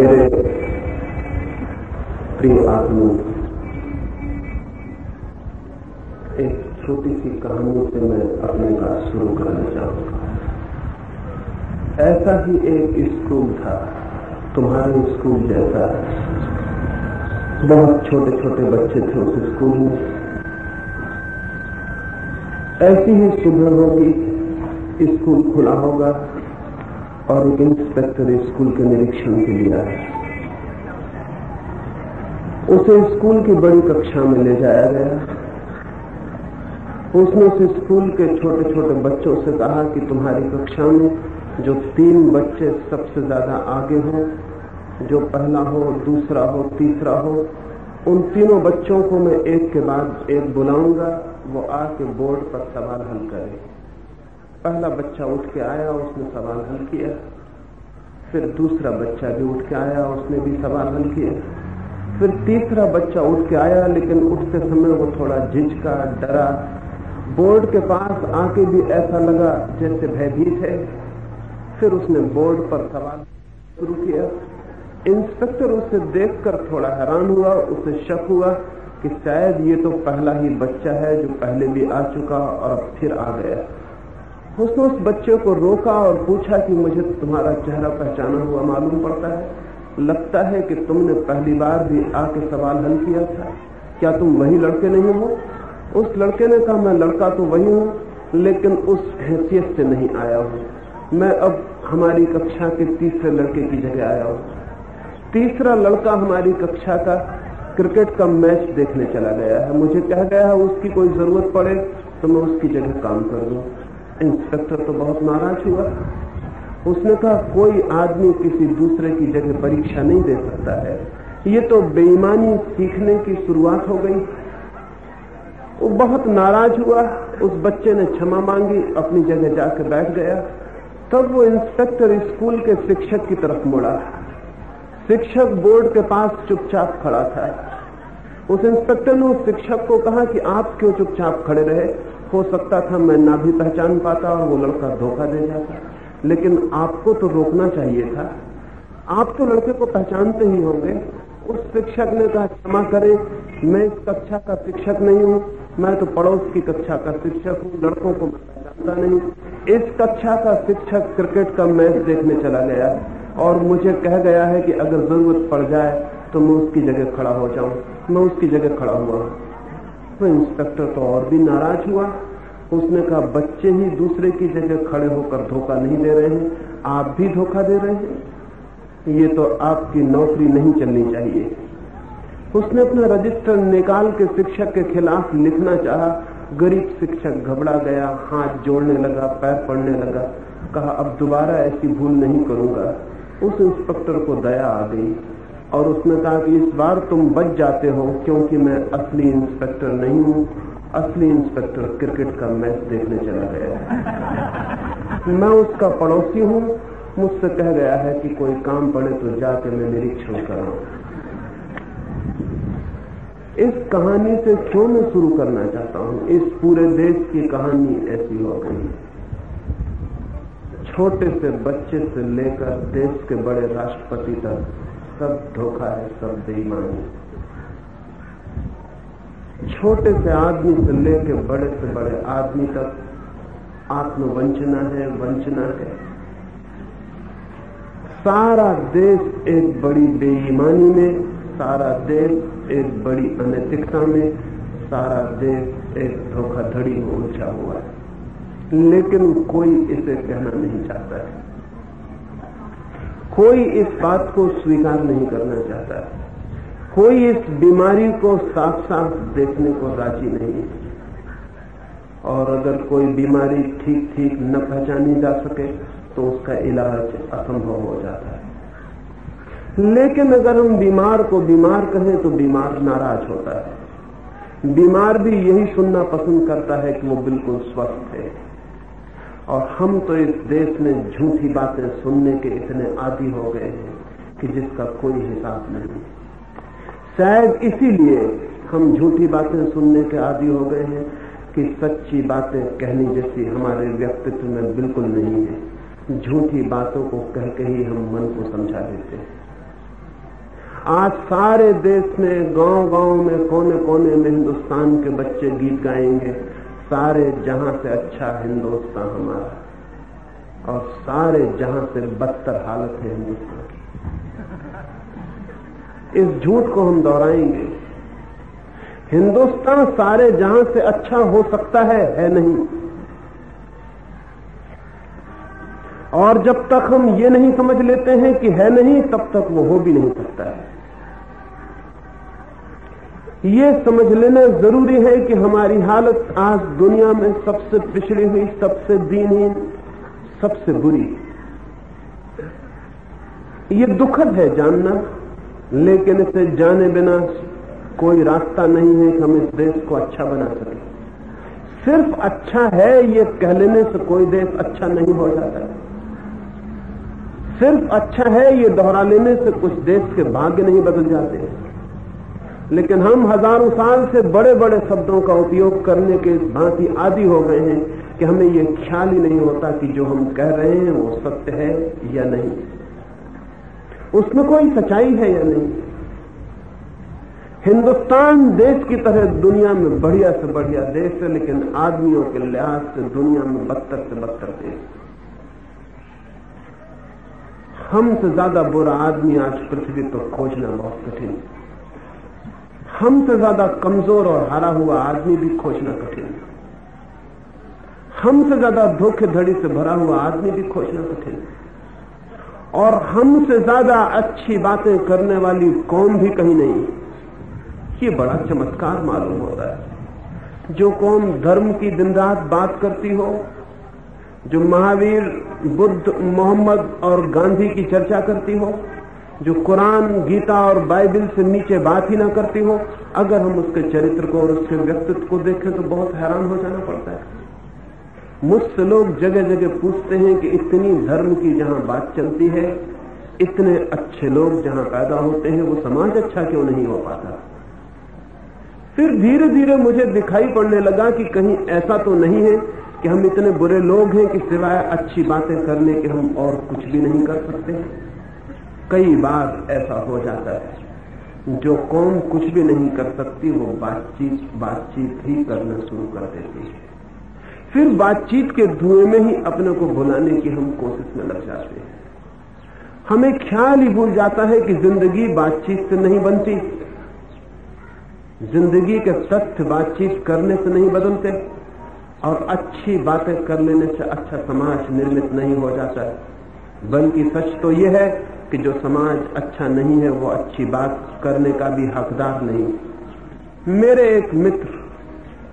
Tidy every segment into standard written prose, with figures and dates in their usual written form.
मेरे प्रिय आत्मा, एक छोटी सी कहानी से मैं अपनी बात शुरू करना चाहूंगा। ऐसा ही एक स्कूल था, तुम्हारे स्कूल जैसा। बहुत छोटे छोटे बच्चे थे उस स्कूल में। ऐसी ही सुबह होगी, स्कूल खुला होगा और एक इंस्पेक्टर स्कूल के निरीक्षण के लिए आया। उसे स्कूल की बड़ी कक्षा में ले जाया गया। उसने उस स्कूल के छोटे छोटे बच्चों से कहा कि तुम्हारी कक्षा में जो 3 बच्चे सबसे ज्यादा आगे हों, जो पहला हो, दूसरा हो, तीसरा हो, उन तीनों बच्चों को मैं एक के बाद एक बुलाऊंगा, वो आके बोर्ड पर सवाल हल करे। पहला बच्चा उठ के आया, उसने सवाल हल किया। फिर दूसरा बच्चा भी उठ के आया, उसने भी सवाल हल किया। फिर तीसरा बच्चा उठ के आया, लेकिन उठते समय वो थोड़ा झिझका, डरा। बोर्ड के पास आके भी ऐसा लगा जैसे भयभीत है। फिर उसने बोर्ड पर सवाल शुरू किया। इंस्पेक्टर उसे देखकर थोड़ा हैरान हुआ। उसे शक हुआ कि शायद ये तो पहला ही बच्चा है जो पहले भी आ चुका और अब फिर आ गया। उसने उस बच्चे को रोका और पूछा कि मुझे तुम्हारा चेहरा पहचाना हुआ मालूम पड़ता है, लगता है कि तुमने पहली बार भी आके सवाल हल किया था। क्या तुम वही लड़के नहीं हो? उस लड़के ने कहा, मैं लड़का तो वही हूं, लेकिन उस हैसियत से नहीं आया हूं। मैं अब हमारी कक्षा के तीसरे लड़के की जगह आया हूं। तीसरा लड़का हमारी कक्षा का क्रिकेट का मैच देखने चला गया है। मुझे कह गया है उसकी कोई जरूरत पड़े तो मैं उसकी जगह काम कर दूं। इंस्पेक्टर तो बहुत नाराज हुआ। उसने कहा, कोई आदमी किसी दूसरे की जगह परीक्षा नहीं दे सकता है, ये तो बेईमानी सीखने की शुरुआत हो गई। वो बहुत नाराज हुआ। उस बच्चे ने क्षमा मांगी, अपनी जगह जाकर बैठ गया। तब वो इंस्पेक्टर स्कूल के शिक्षक की तरफ मुड़ा। शिक्षक बोर्ड के पास चुपचाप खड़ा था। उस इंस्पेक्टर ने उस शिक्षक को कहा कि आप क्यों चुपचाप खड़े रहे? हो सकता था मैं ना भी पहचान पाता और वो लड़का धोखा दे जाता, लेकिन आपको तो रोकना चाहिए था। आप तो लड़के को पहचानते ही होंगे। उस शिक्षक ने कहा, क्षमा करें, मैं इस कक्षा का शिक्षक नहीं हूं, मैं तो पड़ोस की कक्षा का शिक्षक हूं, लड़कों को मैं पहचानता नहीं। इस कक्षा का शिक्षक क्रिकेट का मैच देखने चला गया और मुझे कह गया है कि अगर जरूरत पड़ जाए तो मैं उसकी जगह खड़ा हो जाऊं। मैं उसकी जगह खड़ा हुआ। तो इंस्पेक्टर तो और भी नाराज हुआ। उसने कहा, बच्चे ही दूसरे की जगह खड़े होकर धोखा नहीं दे रहे हैं, आप भी धोखा दे रहे हैं। ये तो आपकी नौकरी नहीं चलनी चाहिए। उसने अपना रजिस्टर निकाल के शिक्षक के खिलाफ लिखना चाहा। गरीब शिक्षक घबरा गया, हाथ जोड़ने लगा, पैर पड़ने लगा। कहा, अब दोबारा ऐसी भूल नहीं करूंगा। उस इंस्पेक्टर को दया आ गई और उसने कहा कि इस बार तुम बच जाते हो, क्योंकि मैं असली इंस्पेक्टर नहीं हूं। असली इंस्पेक्टर क्रिकेट का मैच देखने चला गया। मैं उसका पड़ोसी हूं। मुझसे कह गया है कि कोई काम पड़े तो जाके मैं निरीक्षण कराऊं। इस कहानी से क्यों मैं शुरू करना चाहता हूं? इस पूरे देश की कहानी ऐसी हो गई। छोटे से बच्चे से लेकर देश के बड़े राष्ट्रपति तक सब धोखा है, सब बेईमानी। छोटे से आदमी से लेकर बड़े से बड़े आदमी तक आत्मवंचना है, वंचना है। सारा देश एक बड़ी बेईमानी में, सारा देश एक बड़ी अनैतिकता में, सारा देश एक धोखाधड़ी में उलझा हुआ है। लेकिन कोई इसे कहना नहीं चाहता है। कोई इस बात को स्वीकार नहीं करना चाहता है। कोई इस बीमारी को साफ साफ देखने को राजी नहीं है। और अगर कोई बीमारी ठीक ठीक न पहचानी जा सके तो उसका इलाज असंभव हो जाता है। लेकिन अगर हम बीमार को बीमार कहें तो बीमार नाराज होता है। बीमार भी यही सुनना पसंद करता है कि वो बिल्कुल स्वस्थ है। और हम तो इस देश में झूठी बातें सुनने के इतने आदी हो गए हैं कि जिसका कोई हिसाब नहीं। शायद इसीलिए हम झूठी बातें सुनने के आदी हो गए हैं कि सच्ची बातें कहने जैसी हमारे व्यक्तित्व में बिल्कुल नहीं है। झूठी बातों को कह के ही हम मन को समझा देते हैं। आज सारे देश में, गांव-गांव में, कोने-कोने में हिंदुस्तान के बच्चे गीत गाएंगे, सारे जहां से अच्छा हिंदुस्तान हमारा, और सारे जहां से बदतर हालत है हिंदुस्तान की। इस झूठ को हम दोहराएंगे। हिंदुस्तान सारे जहां से अच्छा हो सकता है नहीं। और जब तक हम ये नहीं समझ लेते हैं कि है नहीं, तब तक वो हो भी नहीं सकता है। ये समझ लेना जरूरी है कि हमारी हालत आज दुनिया में सबसे पिछड़ी हुई, सबसे दीनहीन, सबसे बुरी। ये दुखद है जानना, लेकिन इसे जाने बिना कोई रास्ता नहीं है कि हम इस देश को अच्छा बना सकें। सिर्फ अच्छा है ये कह लेने से कोई देश अच्छा नहीं हो जाता। सिर्फ अच्छा है ये दोहरा लेने से कुछ देश के भाग्य नहीं बदल जाते। लेकिन हम हजारों साल से बड़े बड़े शब्दों का उपयोग करने के भांति आदी हो गए हैं कि हमें ये ख्याल ही नहीं होता कि जो हम कह रहे हैं वो सत्य है या नहीं, उसमें कोई सच्चाई है या नहीं। हिंदुस्तान देश की तरह दुनिया में बढ़िया से बढ़िया देश है, लेकिन आदमियों के लिहाज से दुनिया में बदतर से बदतर देश। हमसे ज्यादा बुरा आदमी आज पृथ्वी पर खोजना बहुत कठिन है। हमसे ज्यादा कमजोर और हारा हुआ आदमी भी खोजना कठिन है। हमसे ज्यादा धोखेधड़ी से भरा हुआ आदमी भी खोजना कठिन है। और हमसे ज्यादा अच्छी बातें करने वाली कौम भी कहीं नहीं। ये बड़ा चमत्कार मालूम होता है। जो कौम धर्म की दिन रात बात करती हो, जो महावीर, बुद्ध, मोहम्मद और गांधी की चर्चा करती हो, जो कुरान, गीता और बाइबल से नीचे बात ही ना करती हो, अगर हम उसके चरित्र को और उसके व्यक्तित्व को देखें तो बहुत हैरान हो जाना पड़ता है। मुझसे लोग जगह जगह पूछते हैं कि इतनी धर्म की जहां बात चलती है, इतने अच्छे लोग जहां पैदा होते हैं, वो समाज अच्छा क्यों नहीं हो पाता। फिर धीरे धीरे मुझे दिखाई पड़ने लगा कि कहीं ऐसा तो नहीं है कि हम इतने बुरे लोग हैं कि सिवाय अच्छी बातें करने के हम और कुछ भी नहीं कर सकते। कई बार ऐसा हो जाता है, जो कौम कुछ भी नहीं कर सकती वो बातचीत ही करना शुरू कर देती है। फिर बातचीत के धुएं में ही अपने को भुलाने की हम कोशिश में लग जाते हैं। हमें ख्याल ही भूल जाता है कि जिंदगी बातचीत से नहीं बनती। जिंदगी के तथ्य बातचीत करने से नहीं बदलते, और अच्छी बातें कर लेने से अच्छा समाज निर्मित नहीं हो जाता है। बल्कि सच तो यह है कि जो समाज अच्छा नहीं है वो अच्छी बात करने का भी हकदार नहीं। मेरे एक मित्र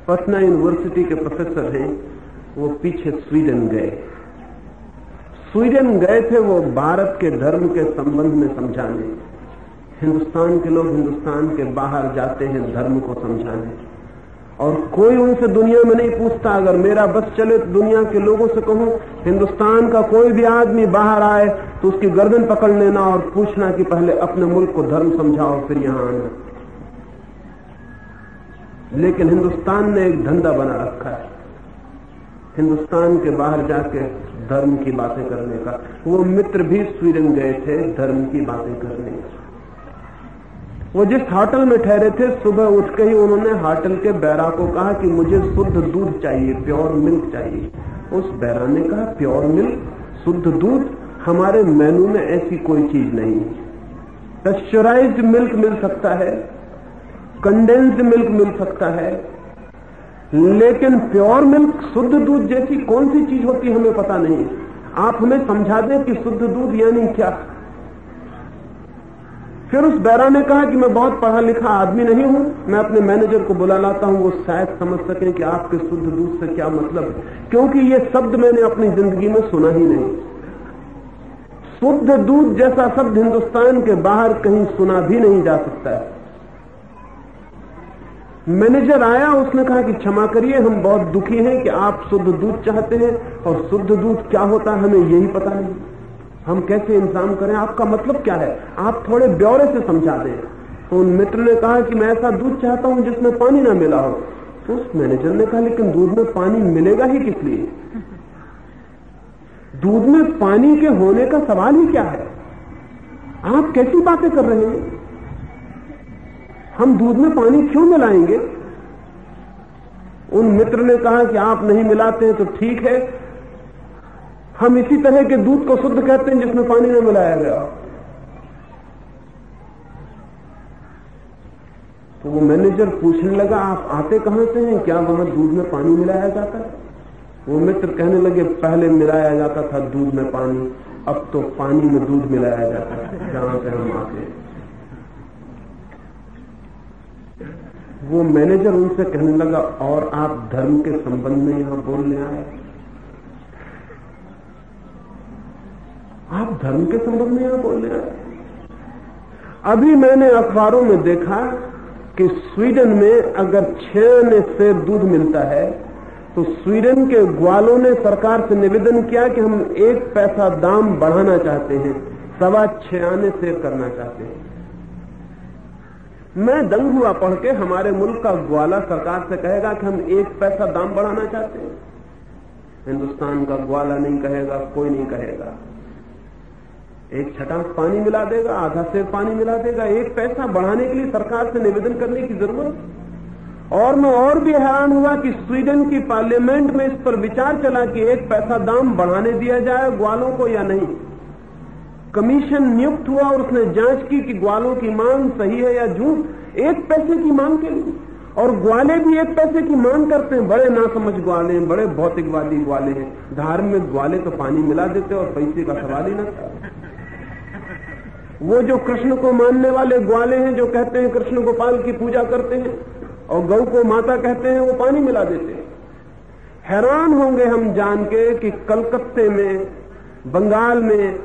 पटना यूनिवर्सिटी के प्रोफेसर हैं, वो पीछे स्वीडन गए। स्वीडन गए थे वो भारत के धर्म के संबंध में समझाने। हिंदुस्तान के लोग हिंदुस्तान के बाहर जाते हैं धर्म को समझाने, और कोई उनसे दुनिया में नहीं पूछता। अगर मेरा बस चले तो दुनिया के लोगों से कहूं हिंदुस्तान का कोई भी आदमी बाहर आए तो उसकी गर्दन पकड़ लेना और पूछना कि पहले अपने मुल्क को धर्म समझाओ फिर यहां आना। लेकिन हिंदुस्तान ने एक धंधा बना रखा है हिंदुस्तान के बाहर जाके धर्म की बातें करने का। वो मित्र भी स्वीडन गए थे धर्म की बातें करने। वो जिस होटल में ठहरे थे, सुबह उठ के ही उन्होंने होटल के बैरा को कहा कि मुझे शुद्ध दूध चाहिए, प्योर मिल्क चाहिए। उस बैरा ने कहा प्योर मिल्क, शुद्ध दूध, हमारे मेनू में ऐसी कोई चीज नहीं है। पेस्चराइज्ड मिल्क मिल सकता है, कंडेंस्ड मिल्क मिल सकता है, लेकिन प्योर मिल्क, शुद्ध दूध जैसी कौन सी चीज होती हमें पता नहीं। आप हमें समझा दें कि शुद्ध दूध यानी क्या। फिर उस बैरा ने कहा कि मैं बहुत पढ़ा लिखा आदमी नहीं हूं, मैं अपने मैनेजर को बुला लाता हूं, वो शायद समझ सकें कि आपके शुद्ध दूध से क्या मतलब है, क्योंकि ये शब्द मैंने अपनी जिंदगी में सुना ही नहीं। शुद्ध दूध जैसा शब्द हिंदुस्तान के बाहर कहीं सुना भी नहीं जा सकता है। मैनेजर आया, उसने कहा कि क्षमा करिए, हम बहुत दुखी हैं कि आप शुद्ध दूध चाहते हैं, और शुद्ध दूध क्या होता है हमें यही पता नहीं, हम कैसे इंतजाम करें, आपका मतलब क्या है, आप थोड़े ब्यौरे से समझा दें। तो उन मित्र ने कहा कि मैं ऐसा दूध चाहता हूं जिसमें पानी ना मिला हो। तो उस मैनेजर ने कहा लेकिन दूध में पानी मिलेगा ही किस लिए, दूध में पानी के होने का सवाल ही क्या है, आप कैसी बातें कर रहे हैं। हम दूध में पानी क्यों मिलाएंगे? उन मित्र ने कहा कि आप नहीं मिलाते हैं तो ठीक है, हम इसी तरह के दूध को शुद्ध कहते हैं जिसमें पानी न मिलाया गया। तो वो मैनेजर पूछने लगा, आप आते कहां से हैं, क्या वहां दूध में पानी मिलाया जाता है? वो मित्र कहने लगे, पहले मिलाया जाता था दूध में पानी, अब तो पानी में दूध मिलाया जाता है जहां से हम आते हैं। वो मैनेजर उनसे कहने लगा, और आप धर्म के संबंध में यहां बोलने आए? आप धर्म के संबंध में यहां बोलने आए? अभी मैंने अखबारों में देखा कि स्वीडन में अगर 6 आने से दूध मिलता है तो स्वीडन के ग्वालों ने सरकार से निवेदन किया कि हम 1 पैसा दाम बढ़ाना चाहते हैं, 6.25 आने से करना चाहते हैं। मैं दंग हुआ पढ़ के, हमारे मुल्क का ग्वाला सरकार से कहेगा कि हम 1 पैसा दाम बढ़ाना चाहते हैं। हिंदुस्तान का ग्वाला नहीं कहेगा, कोई नहीं कहेगा। 1 छटाक पानी मिला देगा, आधा सेर पानी मिला देगा। 1 पैसा बढ़ाने के लिए सरकार से निवेदन करने की जरूरत। और मैं और भी हैरान हुआ कि स्वीडन की पार्लियामेंट में इस पर विचार चला कि 1 पैसा दाम बढ़ाने दिया जाए ग्वालों को या नहीं। कमीशन नियुक्त हुआ और उसने जांच की कि ग्वालों की मांग सही है या झूठ। 1 पैसे की मांग के लिए, और ग्वाले भी 1 पैसे की मांग करते हैं। बड़े नासमझ ग्वाले हैं, बड़े भौतिकवादी ग्वाले हैं। धार्मिक ग्वाले तो पानी मिला देते और पैसे का सवाल ही न था। वो जो कृष्ण को मानने वाले ग्वाले हैं, जो कहते हैं कृष्ण गोपाल की पूजा करते हैं और गौ को माता कहते हैं, वो पानी मिला देते हैं। हैरान होंगे हम जान के कि कलकत्ते में, बंगाल में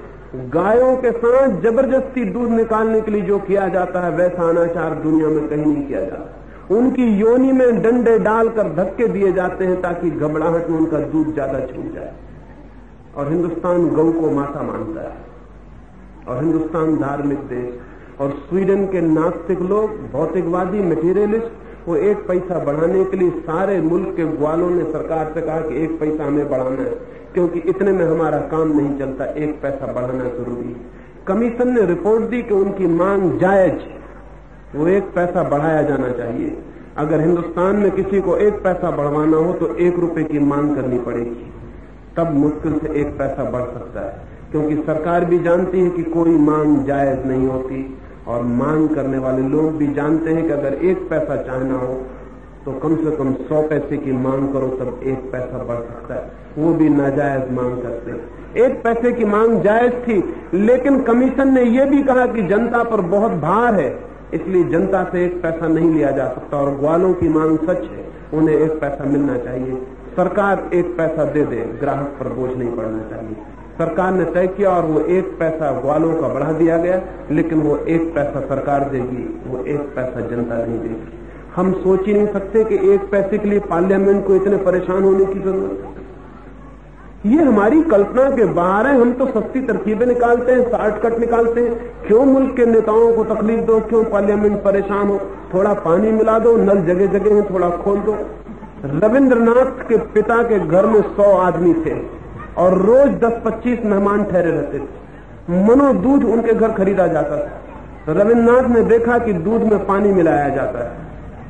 गायों के साथ जबरदस्ती दूध निकालने के लिए जो किया जाता है, वैसा अनाचार दुनिया में कहीं नहीं किया जाता। उनकी योनि में डंडे डालकर धक्के दिए जाते हैं ताकि घबराहट में उनका दूध ज्यादा छूट जाए। और हिंदुस्तान गौ को माता मानता है, और हिंदुस्तान धार्मिक देश। और स्वीडन के नास्तिक लोग, भौतिकवादी, मटेरियलिस्ट, वो 1 पैसा बढ़ाने के लिए सारे मुल्क के ग्वालों ने सरकार से कहा कि 1 पैसा हमें बढ़ाना है, क्योंकि इतने में हमारा काम नहीं चलता, 1 पैसा बढ़ाना जरूरी है। कमीशन ने रिपोर्ट दी कि उनकी मांग जायज, वो 1 पैसा बढ़ाया जाना चाहिए। अगर हिंदुस्तान में किसी को 1 पैसा बढ़वाना हो तो 1 रुपए की मांग करनी पड़ेगी, तब मुश्किल से 1 पैसा बढ़ सकता है। क्योंकि सरकार भी जानती है कि कोई मांग जायज नहीं होती, और मांग करने वाले लोग भी जानते हैं कि अगर 1 पैसा चाहना हो तो कम से कम 100 पैसे की मांग करो, तब 1 पैसा बढ़ सकता है। वो भी नाजायज मांग करते हैं। 1 पैसे की मांग जायज थी, लेकिन कमीशन ने यह भी कहा कि जनता पर बहुत भार है, इसलिए जनता से 1 पैसा नहीं लिया जा सकता। और ग्वालों की मांग सच है, उन्हें 1 पैसा मिलना चाहिए। सरकार 1 पैसा दे दे, ग्राहक पर बोझ नहीं पड़ना चाहिए। सरकार ने तय किया और वो 1 पैसा ग्वालों का बढ़ा दिया गया, लेकिन वो 1 पैसा सरकार देगी, वो 1 पैसा जनता नहीं देगी। हम सोच ही नहीं सकते कि 1 पैसे के लिए पार्लियामेंट को इतने परेशान होने की जरूरत है। ये हमारी कल्पना के बाहर है। हम तो सस्ती तरकीबें निकालते हैं, शॉर्टकट निकालते हैं। क्यों मुल्क के नेताओं को तकलीफ दो, क्यों पार्लियामेंट परेशान हो? थोड़ा पानी मिला दो, नल जगह जगह है, थोड़ा खोल दो। रविंद्रनाथ के पिता के घर में 100 आदमी थे और रोज 10-25 मेहमान ठहरे रहते थे। मनो दूध उनके घर खरीदा जाता था। रविन्द्रनाथ ने देखा कि दूध में पानी मिलाया जाता है,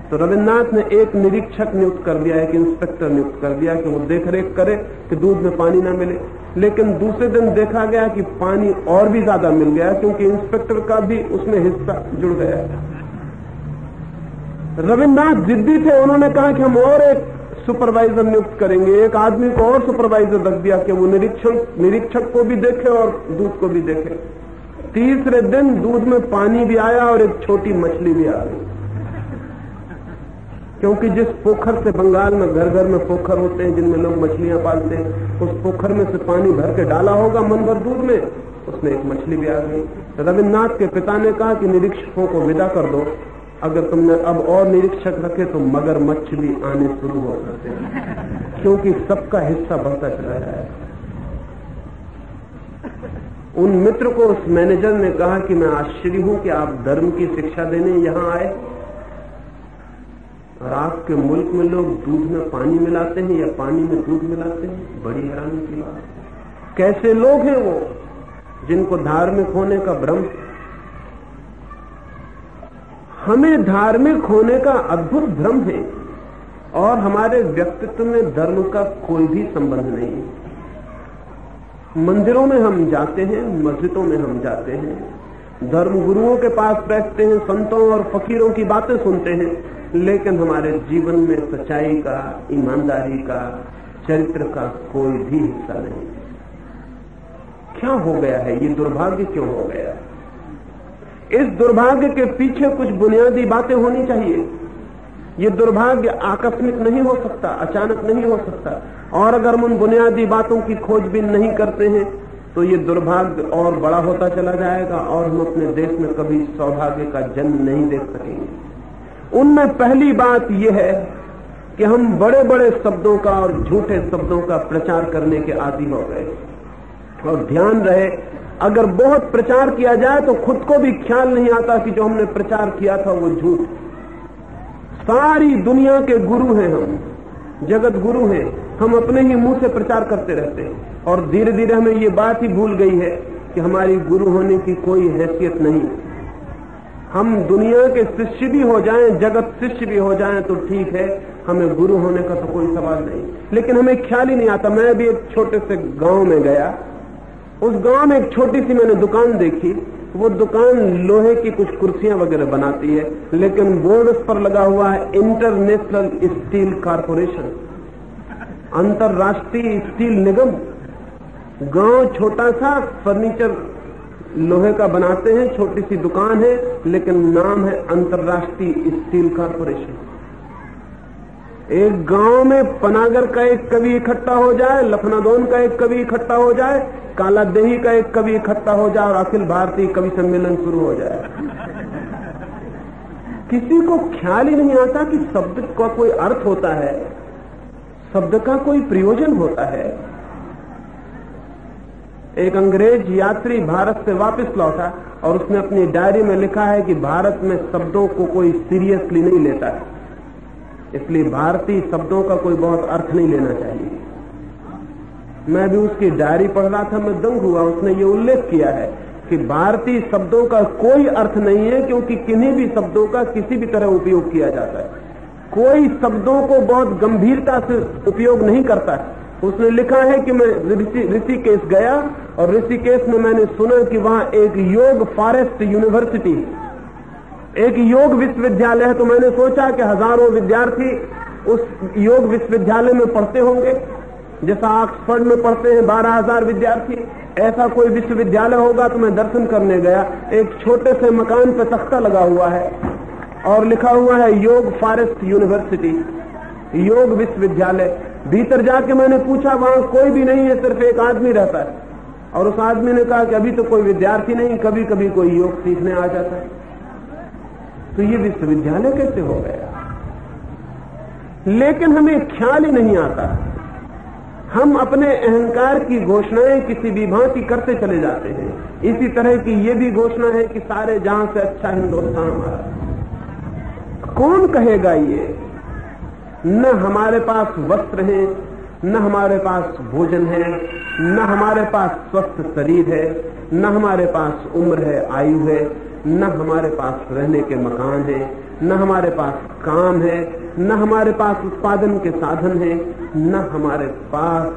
तो रविन्द्रनाथ ने एक निरीक्षक नियुक्त कर दिया, एक इंस्पेक्टर नियुक्त कर दिया कि वो देखरेख करे कि दूध में पानी ना मिले। लेकिन दूसरे दिन देखा गया कि पानी और भी ज्यादा मिल गया, क्योंकि इंस्पेक्टर का भी उसमें हिस्सा जुड़ गया। रविन्द्रनाथ जिद्दी थे, उन्होंने कहा कि हम और एक सुपरवाइजर नियुक्त करेंगे। एक आदमी को और सुपरवाइजर रख दिया कि वो निरीक्षक को भी देखे और दूध को भी देखे। तीसरे दिन दूध में पानी भी आया और एक छोटी मछली भी आ गई, क्योंकि जिस पोखर से, बंगाल में घर घर में पोखर होते हैं जिनमें लोग मछलियां पालते हैं, उस पोखर में से पानी भर के डाला होगा मन भर दूध में, उसमें एक मछली भी आ गई। रविन्द्रनाथ के पिता ने कहा कि निरीक्षकों को विदा कर दो, अगर तुमने अब और निरीक्षक रखे तो मगरमच्छ भी आने शुरू हो सकते हैं, क्योंकि सबका हिस्सा बढ़ता चला जाएगा। उन मित्र को उस मैनेजर ने कहा कि मैं आश्चर्य हूं कि आप धर्म की शिक्षा देने यहां आए और आपके मुल्क में लोग दूध में पानी मिलाते हैं या पानी में दूध मिलाते हैं। बड़ी हैरानी की बात। कैसे लोग हैं वो जिनको धार्मिक होने का भ्रम। हमें धार्मिक होने का अद्भुत भ्रम है और हमारे व्यक्तित्व में धर्म का कोई भी संबंध नहीं है। मंदिरों में हम जाते हैं, मस्जिदों में हम जाते हैं, धर्म गुरुओं के पास बैठते हैं, संतों और फकीरों की बातें सुनते हैं, लेकिन हमारे जीवन में सच्चाई का, ईमानदारी का, चरित्र का कोई भी हिस्सा नहीं। क्या हो गया है? ये दुर्भाग्य क्यों हो गया? इस दुर्भाग्य के पीछे कुछ बुनियादी बातें होनी चाहिए। ये दुर्भाग्य आकस्मिक नहीं हो सकता, अचानक नहीं हो सकता, और अगर हम उन बुनियादी बातों की खोजबीन नहीं करते हैं तो ये दुर्भाग्य और बड़ा होता चला जाएगा और हम अपने देश में कभी सौभाग्य का जन्म नहीं देख सकेंगे। उनमें पहली बात यह है कि हम बड़े बड़े शब्दों का और झूठे शब्दों का प्रचार करने के आदी हो गए। और ध्यान रहे, अगर बहुत प्रचार किया जाए तो खुद को भी ख्याल नहीं आता कि जो हमने प्रचार किया था वो झूठ। सारी दुनिया के गुरु हैं हम, जगत गुरु हैं, हम अपने ही मुंह से प्रचार करते रहते हैं और धीरे धीरे हमें ये बात ही भूल गई है कि हमारी गुरु होने की कोई हैसियत नहीं। हम दुनिया के शिष्य भी हो जाएं, जगत शिष्य भी हो जाएं तो ठीक है, हमें गुरु होने का तो कोई सवाल नहीं, लेकिन हमें ख्याल ही नहीं आता। मैं भी एक छोटे से गांव में गया, उस गांव में एक छोटी सी मैंने दुकान देखी। वो दुकान लोहे की कुछ कुर्सियां वगैरह बनाती है, लेकिन बोर्ड उस पर लगा हुआ है इंटरनेशनल स्टील कॉरपोरेशन, अंतरराष्ट्रीय स्टील निगम। गांव छोटा सा, फर्नीचर लोहे का बनाते हैं, छोटी सी दुकान है, लेकिन नाम है अंतरराष्ट्रीय स्टील कॉरपोरेशन। एक गांव में पनागर का एक कवि इकट्ठा हो जाए, लखनदौन का एक कवि इकट्ठा हो जाए, कालादेही का एक कवि इकट्ठा हो जाए और अखिल भारतीय कवि सम्मेलन शुरू हो जाए। किसी को ख्याल ही नहीं आता कि शब्द का कोई अर्थ होता है, शब्द का कोई प्रयोजन होता है। एक अंग्रेज यात्री भारत से वापस लौटा और उसने अपनी डायरी में लिखा है कि भारत में शब्दों को कोई सीरियसली नहीं लेता है, इसलिए भारतीय शब्दों का कोई बहुत अर्थ नहीं लेना चाहिए। मैं भी उसकी डायरी पढ़ रहा था, मैं दंग हुआ। उसने ये उल्लेख किया है कि भारतीय शब्दों का कोई अर्थ नहीं है, क्योंकि किन्हीं भी शब्दों का किसी भी तरह उपयोग किया जाता है। कोई शब्दों को बहुत गंभीरता से उपयोग नहीं करता है। उसने लिखा है कि मैं ऋषिकेश गया और ऋषिकेश में मैंने सुना कि वहां एक योग फॉरेस्ट यूनिवर्सिटी, एक योग विश्वविद्यालय है। तो मैंने सोचा कि हजारों विद्यार्थी उस योग विश्वविद्यालय में पढ़ते होंगे, जैसा ऑक्सफोर्ड में पढ़ते हैं 12,000 विद्यार्थी, ऐसा कोई विश्वविद्यालय होगा। तो मैं दर्शन करने गया। एक छोटे से मकान पर तख्ता लगा हुआ है और लिखा हुआ है योग फॉरेस्ट यूनिवर्सिटी, योग विश्वविद्यालय। भीतर जाके मैंने पूछा, वहां कोई भी नहीं है, सिर्फ एक आदमी रहता है। और उस आदमी ने कहा कि अभी तो कोई विद्यार्थी नहीं, कभी कभी कोई योग सीखने आ जाता है। तो ये विश्वविद्यालय कैसे हो गया? लेकिन हमें ख्याल ही नहीं आता। हम अपने अहंकार की घोषणाएं किसी भी भांति करते चले जाते हैं। इसी तरह की ये भी घोषणा है कि सारे जहां से अच्छा हिंदुस्तान हमारा। कौन कहेगा ये? न हमारे पास वस्त्र है, न हमारे पास भोजन है, न हमारे पास स्वस्थ शरीर है, न हमारे पास उम्र है, आयु है, न हमारे पास रहने के मकान है, न हमारे पास काम है, न हमारे पास उत्पादन के साधन है, न हमारे पास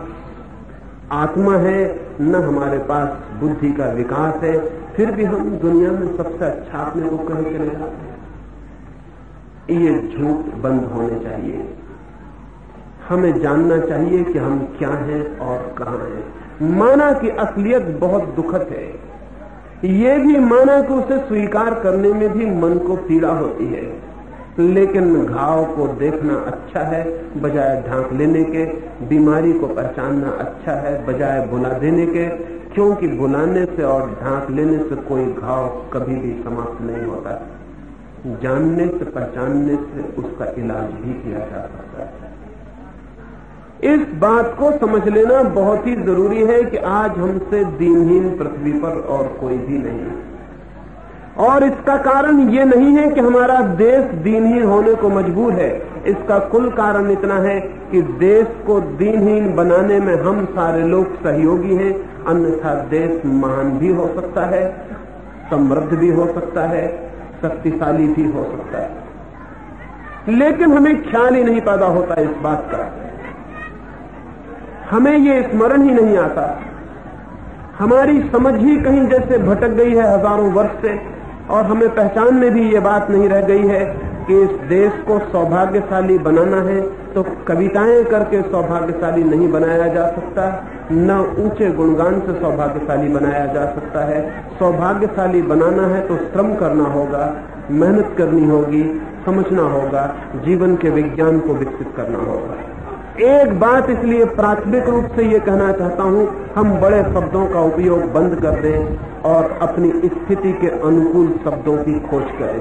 आत्मा है, न हमारे पास बुद्धि का विकास है। फिर भी हम दुनिया में सबसे अच्छा अपने को कहे चले जाते हैं। ये झूठ बंद होने चाहिए। हमें जानना चाहिए कि हम क्या हैं और कहां हैं। माना कि असलियत बहुत दुखद है, ये भी माना कि उसे स्वीकार करने में भी मन को पीड़ा होती है, लेकिन घाव को देखना अच्छा है बजाय ढांक लेने के, बीमारी को पहचानना अच्छा है बजाय बुला देने के, क्योंकि बुलाने से और ढांक लेने से कोई घाव कभी भी समाप्त नहीं होता। जानने से, पहचानने से उसका इलाज भी किया जा सकता है। इस बात को समझ लेना बहुत ही जरूरी है कि आज हमसे दीनहीन पृथ्वी पर और कोई भी नहीं, और इसका कारण ये नहीं है कि हमारा देश दीनहीन होने को मजबूर है। इसका कुल कारण इतना है कि देश को दीनहीन बनाने में हम सारे लोग सहयोगी हैं, अन्यथा देश महान भी हो सकता है, समृद्ध भी हो सकता है, शक्तिशाली भी हो सकता है, लेकिन हमें ख्याल ही नहीं पैदा होता इस बात का, हमें ये स्मरण ही नहीं आता, हमारी समझ ही कहीं जैसे भटक गई है हजारों वर्ष से, और हमें पहचान में भी ये बात नहीं रह गई है कि इस देश को सौभाग्यशाली बनाना है तो कविताएं करके सौभाग्यशाली नहीं बनाया जा सकता, न ऊंचे गुणगान से सौभाग्यशाली बनाया जा सकता है। सौभाग्यशाली बनाना है तो श्रम करना होगा, मेहनत करनी होगी, समझना होगा, जीवन के विज्ञान को विकसित करना होगा। एक बात इसलिए प्राथमिक रूप से ये कहना चाहता हूं, हम बड़े शब्दों का उपयोग बंद कर दें और अपनी स्थिति के अनुकूल शब्दों की खोज करें।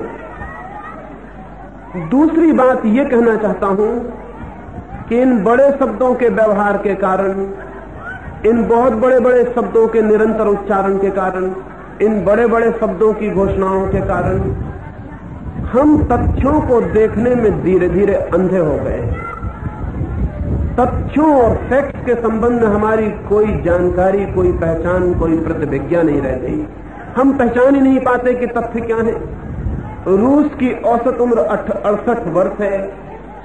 दूसरी बात ये कहना चाहता हूं कि इन बड़े शब्दों के व्यवहार के कारण, इन बहुत बड़े बड़े शब्दों के निरंतर उच्चारण के कारण, इन बड़े बड़े शब्दों की घोषणाओं के कारण हम तथ्यों को देखने में धीरे धीरे अंधे हो गए। तथ्यों और फैक्ट्स के संबंध में हमारी कोई जानकारी, कोई पहचान, कोई प्रतिभिज्ञा नहीं रह गई। हम पहचान ही नहीं पाते कि तथ्य क्या है। रूस की औसत उम्र 68 वर्ष है,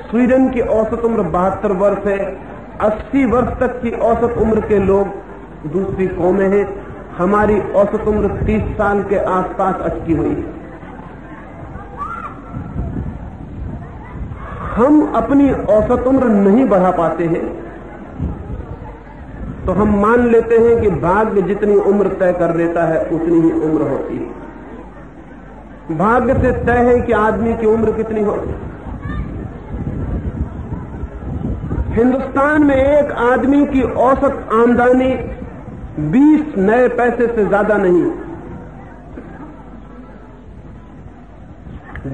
स्वीडन की औसत उम्र 72 वर्ष है, 80 वर्ष तक की औसत उम्र के लोग दूसरी कौमें हैं, हमारी औसत उम्र 30 साल के आसपास अटकी हुई है। हम अपनी औसत उम्र नहीं बढ़ा पाते हैं तो हम मान लेते हैं कि भाग्य जितनी उम्र तय कर देता है उतनी ही उम्र होती है। भाग्य से तय है कि आदमी की उम्र कितनी होती है। हिंदुस्तान में एक आदमी की औसत आमदनी 20 नए पैसे से ज्यादा नहीं।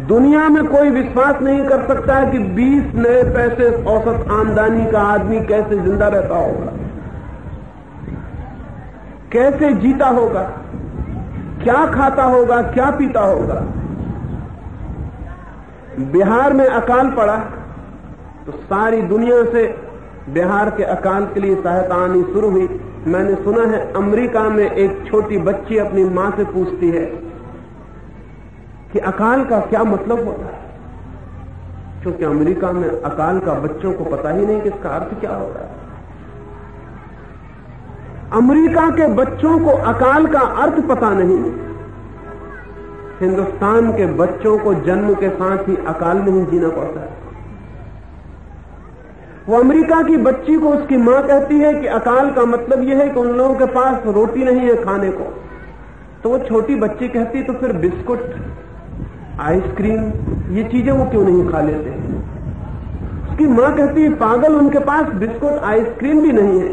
दुनिया में कोई विश्वास नहीं कर सकता है कि 20 नए पैसे औसत आमदनी का आदमी कैसे जिंदा रहता होगा, कैसे जीता होगा, क्या खाता होगा, क्या पीता होगा। बिहार में अकाल पड़ा तो सारी दुनिया से बिहार के अकाल के लिए सहायता आनी शुरू हुई। मैंने सुना है अमेरिका में एक छोटी बच्ची अपनी मां से पूछती है कि अकाल का क्या मतलब होता है, क्योंकि अमेरिका में अकाल का बच्चों को पता ही नहीं कि इसका अर्थ क्या होता है। अमेरिका के बच्चों को अकाल का अर्थ पता नहीं। हिंदुस्तान के बच्चों को जन्म के साथ ही अकाल में ही जीना पड़ता है। वो अमेरिका की बच्ची को उसकी मां कहती है कि अकाल का मतलब यह है कि उन लोगों के पास रोटी नहीं है खाने को। तो वो छोटी बच्ची कहती तो फिर बिस्कुट, आइसक्रीम, ये चीजें वो क्यों नहीं खा लेते? उसकी मां कहती है पागल, उनके पास बिस्कुट आइसक्रीम भी नहीं है।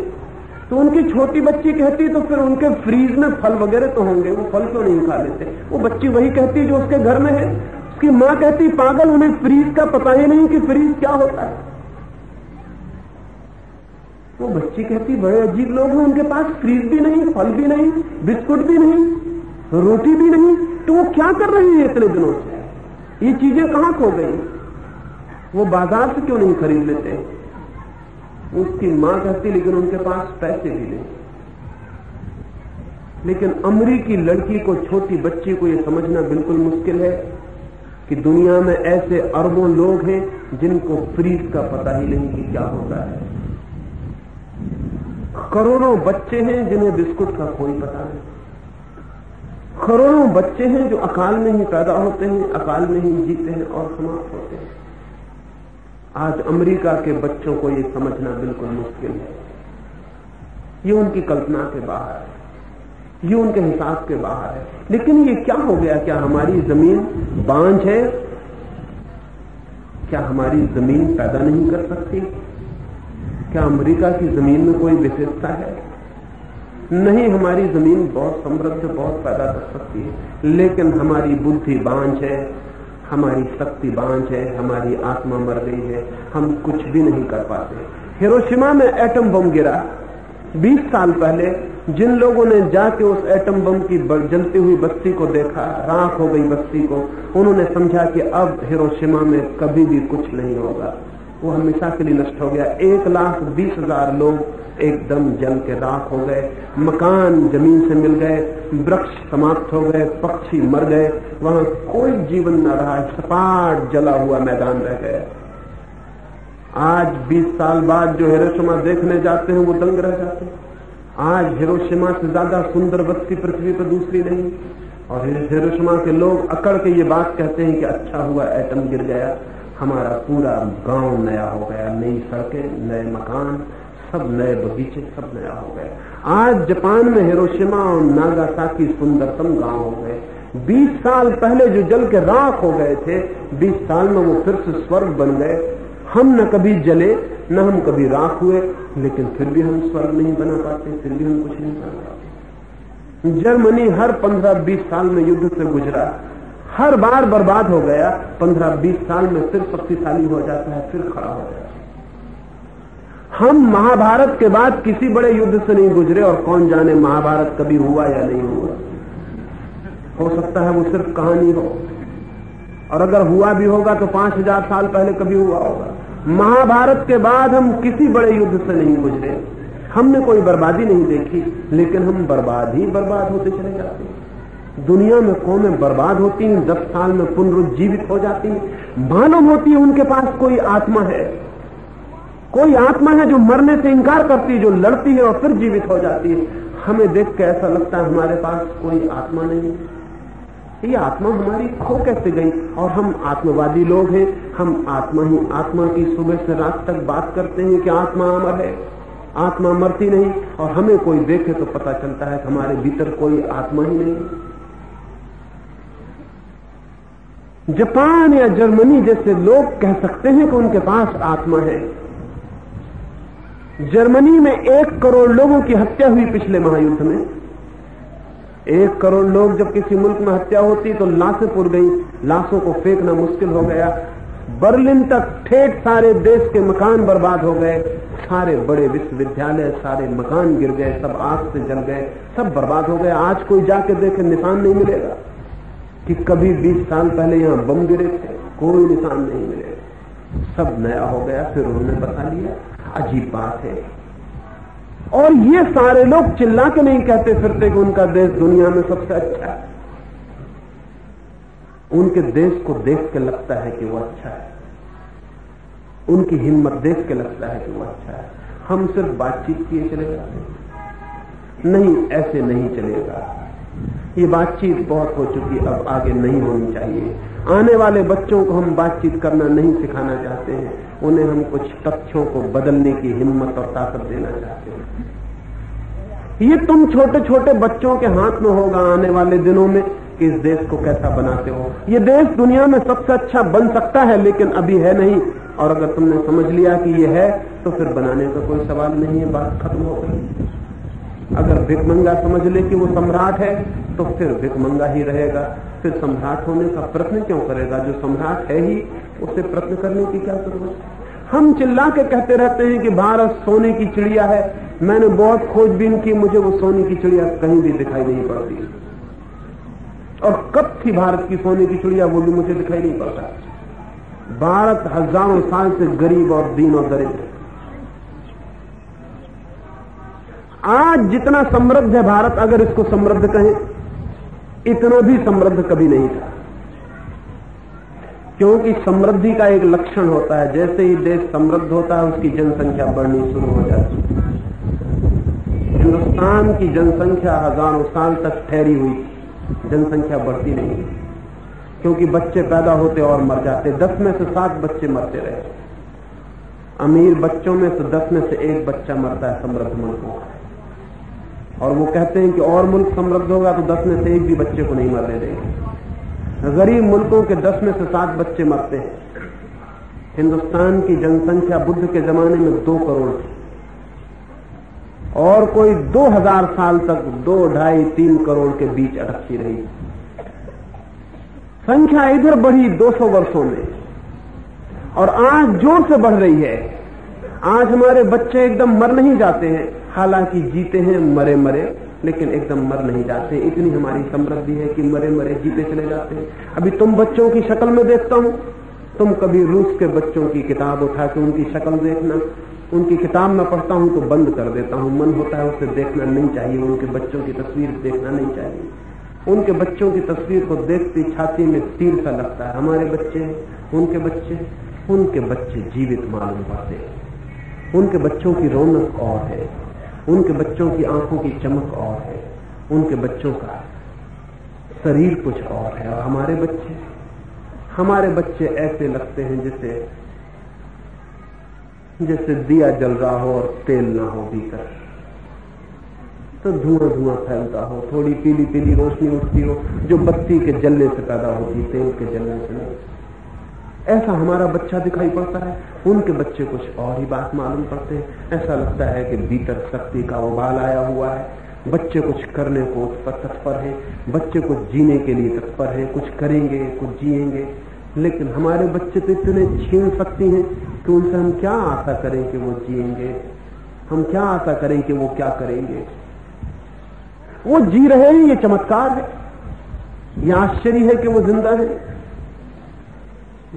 तो उनकी छोटी बच्ची कहती तो फिर उनके फ्रीज में फल वगैरह तो होंगे, वो फल क्यों नहीं खा लेते? वो बच्ची वही कहती जो उसके घर में है। उसकी मां कहती पागल, उन्हें फ्रीज का पता ही नहीं कि फ्रीज क्या होता है। वो बच्ची कहती बड़े अजीब लोग हैं, उनके पास फ्रीज भी नहीं, फल भी नहीं, बिस्कुट भी नहीं, रोटी भी नहीं, तो वो क्या कर रही है इतने दिनों से? ये चीजें कहां खो गई? वो बाजार से क्यों नहीं खरीद लेते? उसकी मां कहती लेकिन उनके पास पैसे भी नहीं। लेकिन अमेरिकी लड़की को, छोटी बच्ची को यह समझना बिल्कुल मुश्किल है कि दुनिया में ऐसे अरबों लोग हैं जिनको फ्रीज का पता ही नहीं कि क्या होता है। करोड़ों बच्चे हैं जिन्हें बिस्कुट का कोई पता नहीं। करोड़ों बच्चे हैं जो अकाल में ही पैदा होते हैं, अकाल में ही जीते हैं और समाप्त होते हैं। आज अमेरिका के बच्चों को ये समझना बिल्कुल मुश्किल है। ये उनकी कल्पना के बाहर है, ये उनके हिसाब के बाहर है। लेकिन ये क्या हो गया? क्या हमारी जमीन बांझ है? क्या हमारी जमीन पैदा नहीं कर सकती? क्या अमेरिका की जमीन में कोई विशेषता है? नहीं, हमारी जमीन बहुत समृद्ध, बहुत पैदा कर सकती है, लेकिन हमारी बुद्धि बांझ है, हमारी शक्ति बांझ है, हमारी आत्मा मर गई है, हम कुछ भी नहीं कर पाते। हिरोशिमा में एटम बम गिरा 20 साल पहले। जिन लोगों ने जाके उस एटम बम की जलती हुई बस्ती को देखा, राख हो गई बस्ती को, उन्होंने समझा कि अब हिरोशिमा में कभी भी कुछ नहीं होगा, वो हमेशा के लिए नष्ट हो गया। 1,20,000 लोग एकदम जल के राख हो गए, मकान जमीन से मिल गए, वृक्ष समाप्त हो गए, पक्षी मर गए, वहां कोई जीवन न रहा, सपाट जला हुआ मैदान रह गया। आज 20 साल बाद जो हिरोशिमा देखने जाते हैं वो दंग रह जाते हैं। आज हिरोशिमा से ज्यादा सुंदर बस्ती पृथ्वी पर दूसरी नहीं, और हिरोशिमा के लोग अकड़ के ये बात कहते हैं कि अच्छा हुआ एटम गिर गया, हमारा पूरा गांव नया हो गया, नई सड़कें, नए मकान, सब नए बगीचे, सब नया हो गया। आज जापान में हिरोशिमा और नागासाकी सुंदरतम गांव हो गए। 20 साल पहले जो जल के राख हो गए थे, 20 साल में वो फिर से स्वर्ग बन गए। हम न कभी जले, न हम कभी राख हुए, लेकिन फिर भी हम स्वर्ग नहीं बना पाते, फिर भी हम कुछ नहीं बना पाते। जर्मनी हर 15-20 साल में युद्ध से गुजरा, हर बार बर्बाद हो गया, 15-20 साल में फिर शक्तिशाली हो जाता है, फिर खड़ा हो जाता है। हम महाभारत के बाद किसी बड़े युद्ध से नहीं गुजरे, और कौन जाने महाभारत कभी हुआ या नहीं हुआ। हो सकता है वो सिर्फ कहानी हो, और अगर हुआ भी होगा तो 5000 साल पहले कभी हुआ होगा। महाभारत के बाद हम किसी बड़े युद्ध से नहीं गुजरे, हमने कोई बर्बादी नहीं देखी, लेकिन हम बर्बाद ही बर्बाद होते चले जाते हैं। दुनिया में कौमें बर्बाद होती हैं, 10 साल में पुनरुज्जीवित हो जाती हैं। मालूम होती है उनके पास कोई आत्मा है, कोई आत्मा है जो मरने से इंकार करती है, जो लड़ती है और फिर जीवित हो जाती है। हमें देख के ऐसा लगता है हमारे पास कोई आत्मा नहीं है, ये आत्मा हमारी खो कैसे गई। और हम आत्मवादी लोग हैं, हम आत्मा ही आत्मा की सुबह से रात तक बात करते हैं कि आत्मा अमर है, आत्मा मरती नहीं, और हमें कोई देखे तो पता चलता है कि हमारे भीतर कोई आत्मा ही नहीं। जापान या जर्मनी जैसे लोग कह सकते हैं कि उनके पास आत्मा है। जर्मनी में 1 करोड़ लोगों की हत्या हुई पिछले महायुद्ध में। 1 करोड़ लोग जब किसी मुल्क में हत्या होती तो लाशें पुर गई, लाशों को फेंकना मुश्किल हो गया। बर्लिन तक ठेठ सारे देश के मकान बर्बाद हो गए, सारे बड़े विश्वविद्यालय, सारे मकान गिर गए, सब आग से जल गए, सब बर्बाद हो गए। आज कोई जाके देखे निशान नहीं मिलेगा कि कभी 20 साल पहले यहां बम गिरे थे, कोई निशान नहीं मिलेगा, सब नया हो गया, फिर उन्होंने बता लिया। अजीब बात है। और ये सारे लोग चिल्ला के नहीं कहते फिरते कि उनका देश दुनिया में सबसे अच्छा है, उनके देश को देख के लगता है कि वो अच्छा है, उनकी हिम्मत देख के लगता है कि वो अच्छा है। हम सिर्फ बातचीत किए चले जाते हैं। नहीं, ऐसे नहीं चलेगा, ये बातचीत बहुत हो चुकी, अब आगे नहीं होनी चाहिए। आने वाले बच्चों को हम बातचीत करना नहीं सिखाना चाहते हैं, उन्हें हम कुछ तथ्यों को बदलने की हिम्मत और ताकत देना चाहते हैं। ये तुम छोटे छोटे बच्चों के हाथ में होगा आने वाले दिनों में कि इस देश को कैसा बनाते हो। ये देश दुनिया में सबसे अच्छा बन सकता है, लेकिन अभी है नहीं, और अगर तुमने समझ लिया कि ये है तो फिर बनाने का कोई सवाल नहीं है, बात खत्म हो गई। अगर भिखमंगा समझ ले कि वो सम्राट है तो फिर भिखमंगा ही रहेगा, फिर सम्राट होने का प्रश्न क्यों करेगा? जो सम्राट है ही उससे प्रश्न करने की क्या जरूरत? हम चिल्ला के कहते रहते हैं कि भारत सोने की चिड़िया है। मैंने बहुत खोजबीन की, मुझे वो सोने की चिड़िया कहीं भी दिखाई नहीं पड़ती, और कब थी भारत की सोने की चिड़िया वो भी मुझे दिखाई नहीं पड़ता। भारत हजारों साल से गरीब और दीन और दरिद्र। आज जितना समृद्ध है भारत, अगर इसको समृद्ध कहें, इतना भी समृद्ध कभी नहीं था, क्योंकि समृद्धि का एक लक्षण होता है, जैसे ही देश समृद्ध होता है उसकी जनसंख्या बढ़नी शुरू हो जाती है। हिंदुस्तान की जनसंख्या हजारों साल तक ठहरी हुई, जनसंख्या बढ़ती नहीं, क्योंकि बच्चे पैदा होते और मर जाते। 10 में से 7 बच्चे मरते रहे। अमीर बच्चों में से 10 में से 1 बच्चा मरता है समृद्ध मुल्कों का, और वो कहते हैं कि और मुल्क समृद्ध होगा तो 10 में से 1 भी बच्चे को नहीं मरने देंगे। गरीब मुल्कों के 10 में से 7 बच्चे मरते हैं। हिंदुस्तान की जनसंख्या बुद्ध के जमाने में 2 करोड़ थी, और कोई 2000 साल तक 2, 2.5, 3 करोड़ के बीच अटकती रही। संख्या इधर बढ़ी 200 वर्षों में, और आज जोर से बढ़ रही है। आज हमारे बच्चे एकदम मर नहीं जाते हैं, हालांकि जीते हैं मरे मरे, लेकिन एकदम मर नहीं जाते। इतनी हमारी समृद्धि है कि मरे मरे जीते चले जाते हैं। अभी तुम बच्चों की शक्ल में देखता हूं, तुम कभी रूस के बच्चों की किताब उठा के उनकी शक्ल देखना। उनकी किताब में पढ़ता हूं तो बंद कर देता हूं, मन होता है उसे देखना नहीं चाहिए, उनके बच्चों की तस्वीर देखना नहीं चाहिए। उनके बच्चों की तस्वीर को देखती छाती में तीर सा लगता है। हमारे बच्चे, उनके बच्चे जीवित मालूम पड़ते हैं। उनके बच्चों की रौनक और है, उनके बच्चों की आंखों की चमक और है, उनके बच्चों का शरीर कुछ और है। और हमारे बच्चे ऐसे लगते हैं जैसे दिया जल रहा हो और तेल ना हो भीतर, तो धुआं फैलता हो, थोड़ी पीली पीली रोशनी उठती हो जो बत्ती के जलने से पैदा होती, तेल के जलने से नहीं। ऐसा हमारा बच्चा दिखाई पड़ता है। उनके बच्चे कुछ और ही बात मालूम पड़ते हैं। ऐसा लगता है कि भीतर शक्ति का उबाल आया हुआ है। बच्चे कुछ करने को तत्पर हैं, बच्चे कुछ जीने के लिए तत्पर हैं, कुछ करेंगे, कुछ जिएंगे। लेकिन हमारे बच्चे तो इतने छीन सकती हैं कि उनसे हम क्या आशा करें कि वो जिएंगे, हम क्या आशा करें कि वो क्या करेंगे। वो जी रहे हैं, ये चमत्कार है, यह आश्चर्य है कि वो जिंदा है।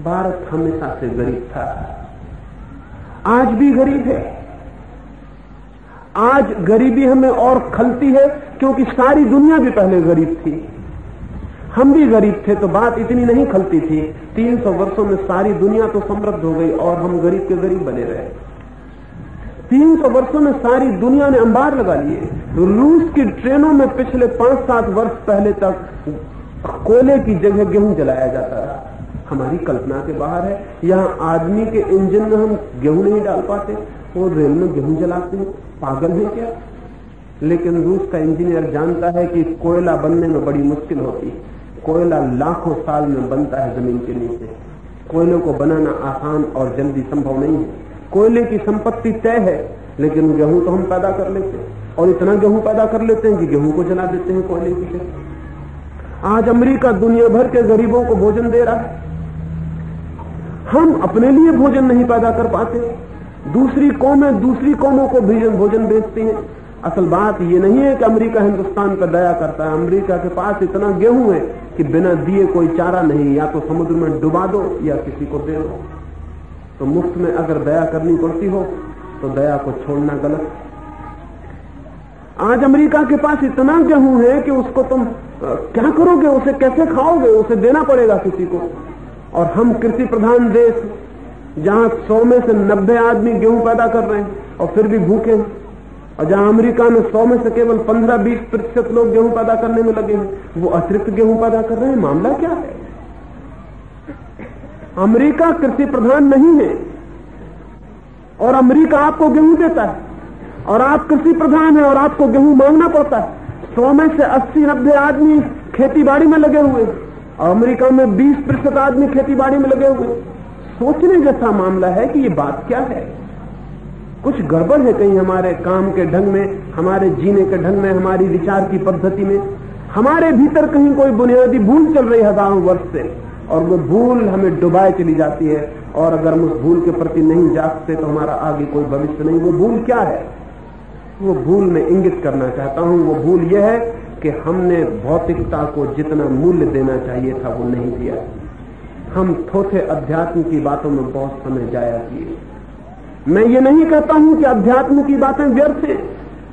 भारत हमेशा से गरीब था, आज भी गरीब है। आज गरीबी हमें और खलती है क्योंकि सारी दुनिया भी पहले गरीब थी। हम भी गरीब थे तो बात इतनी नहीं खलती थी। 300 वर्षों में सारी दुनिया तो समृद्ध हो गई और हम गरीब के गरीब बने रहे। 300 वर्षों में सारी दुनिया ने अंबार लगा लिए। रूस की ट्रेनों में पिछले 5-7 वर्ष पहले तक कोयले की जगह गेहूं जलाया जाता था। हमारी कल्पना के बाहर है। यहां आदमी के इंजन में हम गेहूं नहीं डाल पाते और रेल में गेहूं जलाते हैं, पागल है क्या? लेकिन रूस का इंजीनियर जानता है कि कोयला बनने में बड़ी मुश्किल होती है। कोयला लाखों साल में बनता है जमीन के नीचे। कोयले को बनाना आसान और जल्दी संभव नहीं है। कोयले की संपत्ति तय है, लेकिन गेहूं तो हम पैदा कर लेते हैं और इतना गेहूं पैदा कर लेते हैं कि गेहूं को जला देते हैं कोयले की जगह। आज अमेरिका दुनिया भर के गरीबों को भोजन दे रहा है, हम अपने लिए भोजन नहीं पैदा कर पाते। दूसरी कौमों को भोजन बेचती हैं। असल बात ये नहीं है कि अमेरिका हिंदुस्तान पर दया करता है। अमेरिका के पास इतना गेहूं है कि बिना दिए कोई चारा नहीं, या तो समुद्र में डुबा दो या किसी को दे दो। तो मुफ्त में अगर दया करनी पड़ती हो तो दया को छोड़ना गलत। आज अमेरिका के पास इतना गेहूं है कि उसको तुम क्या करोगे, उसे कैसे खाओगे, उसे देना पड़ेगा किसी को। और हम कृषि प्रधान देश, जहां 100 में से 90 आदमी गेहूं पैदा कर रहे हैं और फिर भी भूखे हैं, और जहां अमेरिका में 100 में से केवल 15-20% लोग गेहूं पैदा करने में लगे हैं, वो अतिरिक्त गेहूं पैदा कर रहे हैं। मामला क्या है? अमेरिका कृषि प्रधान नहीं है और अमेरिका आपको गेहूं देता है, और आप कृषि प्रधान है और आपको गेहूं मांगना पड़ता है। 100 में से 80-90 आदमी खेतीबाड़ी में लगे हुए हैं और अमेरिका में 20% आदमी खेतीबाड़ी में लगे हुए। सोचने जैसा मामला है कि ये बात क्या है। कुछ गड़बड़ है कहीं हमारे काम के ढंग में, हमारे जीने के ढंग में, हमारी विचार की पद्धति में। हमारे भीतर कहीं कोई बुनियादी भूल चल रही हजारों वर्ष से, और वो भूल हमें डुबाए चली जाती है। और अगर हम उस भूल के प्रति नहीं जागते तो हमारा आगे कोई भविष्य नहीं। वो भूल क्या है? वो भूल मैं इंगित करना चाहता हूं। वो भूल यह है कि हमने भौतिकता को जितना मूल्य देना चाहिए था वो नहीं दिया। हम थोथे अध्यात्म की बातों में बहुत समय जाया किए। मैं ये नहीं कहता हूं कि अध्यात्म की बातें व्यर्थ हैं,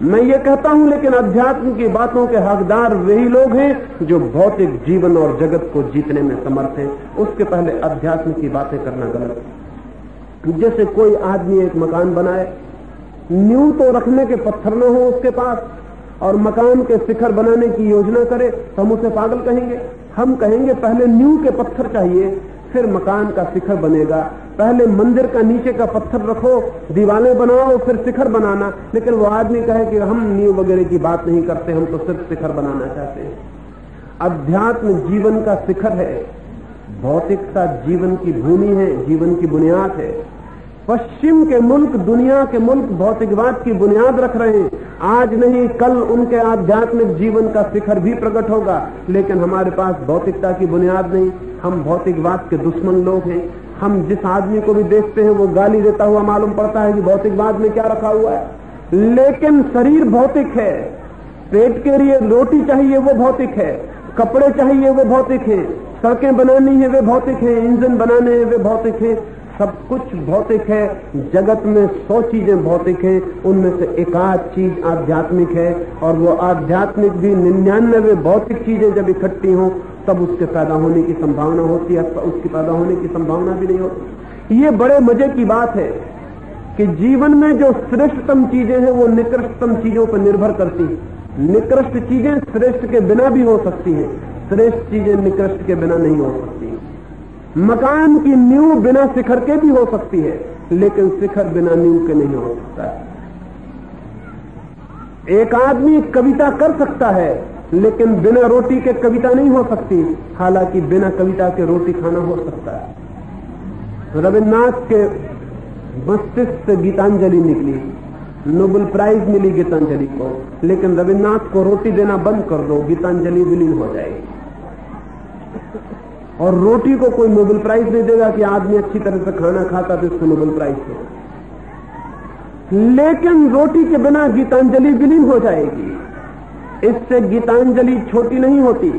मैं ये कहता हूं लेकिन अध्यात्म की बातों के हकदार वही लोग हैं जो भौतिक जीवन और जगत को जीतने में समर्थ हैं। उसके पहले अध्यात्म की बातें करना गलत है। जैसे कोई आदमी एक मकान बनाए, नींव तो रखने के पत्थर न हो उसके पास, और मकान के शिखर बनाने की योजना करे, तो हम उसे पागल कहेंगे। हम कहेंगे पहले नींव के पत्थर चाहिए, फिर मकान का शिखर बनेगा। पहले मंदिर का नीचे का पत्थर रखो, दीवारें बनाओ, फिर शिखर बनाना। लेकिन वो आदमी कहे कि हम नींव वगैरह की बात नहीं करते, हम तो सिर्फ शिखर बनाना चाहते हैं। अध्यात्म जीवन का शिखर है, भौतिकता जीवन की भूमि है, जीवन की बुनियाद है। पश्चिम के मुल्क, दुनिया के मुल्क भौतिकवाद की बुनियाद रख रहे हैं। आज नहीं कल उनके आध्यात्मिक जीवन का शिखर भी प्रकट होगा, लेकिन हमारे पास भौतिकता की बुनियाद नहीं। हम भौतिकवाद के दुश्मन लोग हैं। हम जिस आदमी को भी देखते हैं वो गाली देता हुआ मालूम पड़ता है कि भौतिकवाद में क्या रखा हुआ है। लेकिन शरीर भौतिक है, पेट के लिए रोटी चाहिए वो भौतिक है, कपड़े चाहिए वो भौतिक है, सड़कें बनानी है वे भौतिक है, इंजन बनाने हैं वे भौतिक है, सब कुछ भौतिक है। जगत में 100 चीजें भौतिक है, उनमें से एकाध चीज आध्यात्मिक है, और वो आध्यात्मिक भी 99 भौतिक चीजें जब इकट्ठी हों तब उसके पैदा होने की संभावना होती है, उसकी पैदा होने की संभावना भी नहीं होती। ये बड़े मजे की बात है कि जीवन में जो श्रेष्ठतम चीजें हैं वो निकृष्टतम चीजों पर निर्भर करती हैं। निकृष्ट चीजें श्रेष्ठ के बिना भी हो सकती हैं, श्रेष्ठ चीजें निकृष्ट के बिना नहीं हो सकती। मकान की नींव बिना शिखर के भी हो सकती है, लेकिन शिखर बिना नींव के नहीं हो सकता है। एक आदमी कविता कर सकता है, लेकिन बिना रोटी के कविता नहीं हो सकती, हालांकि बिना कविता के रोटी खाना हो सकता है। रविन्द्रनाथ के मस्तिष्क से गीतांजलि निकली, नोबेल प्राइज मिली गीतांजलि को, लेकिन रविन्द्रनाथ को रोटी देना बंद कर दो, गीतांजलि विलीन हो जाएगी। और रोटी को कोई नोबेल प्राइज नहीं देगा कि आदमी अच्छी तरह से खाना खाता तो इसको नोबेल प्राइज दो, लेकिन रोटी के बिना गीतांजलि विलीन हो जाएगी। इससे गीतांजलि छोटी नहीं होती,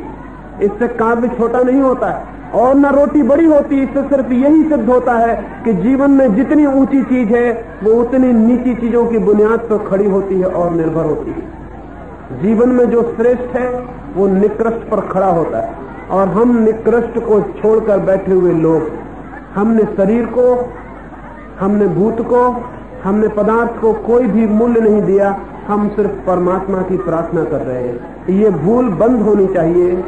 इससे काव्य छोटा नहीं होता है, और न रोटी बड़ी होती। इससे सिर्फ यही सिद्ध होता है कि जीवन में जितनी ऊंची चीज है वो उतनी नीची चीजों की बुनियाद पर खड़ी होती है और निर्भर होती है। जीवन में जो श्रेष्ठ है वो निकृष्ट पर खड़ा होता है, और हम निकृष्ट को छोड़कर बैठे हुए लोग, हमने शरीर को, हमने भूत को, हमने पदार्थ को कोई भी मूल्य नहीं दिया, हम सिर्फ परमात्मा की प्रार्थना कर रहे हैं। ये भूल बंद होनी चाहिए।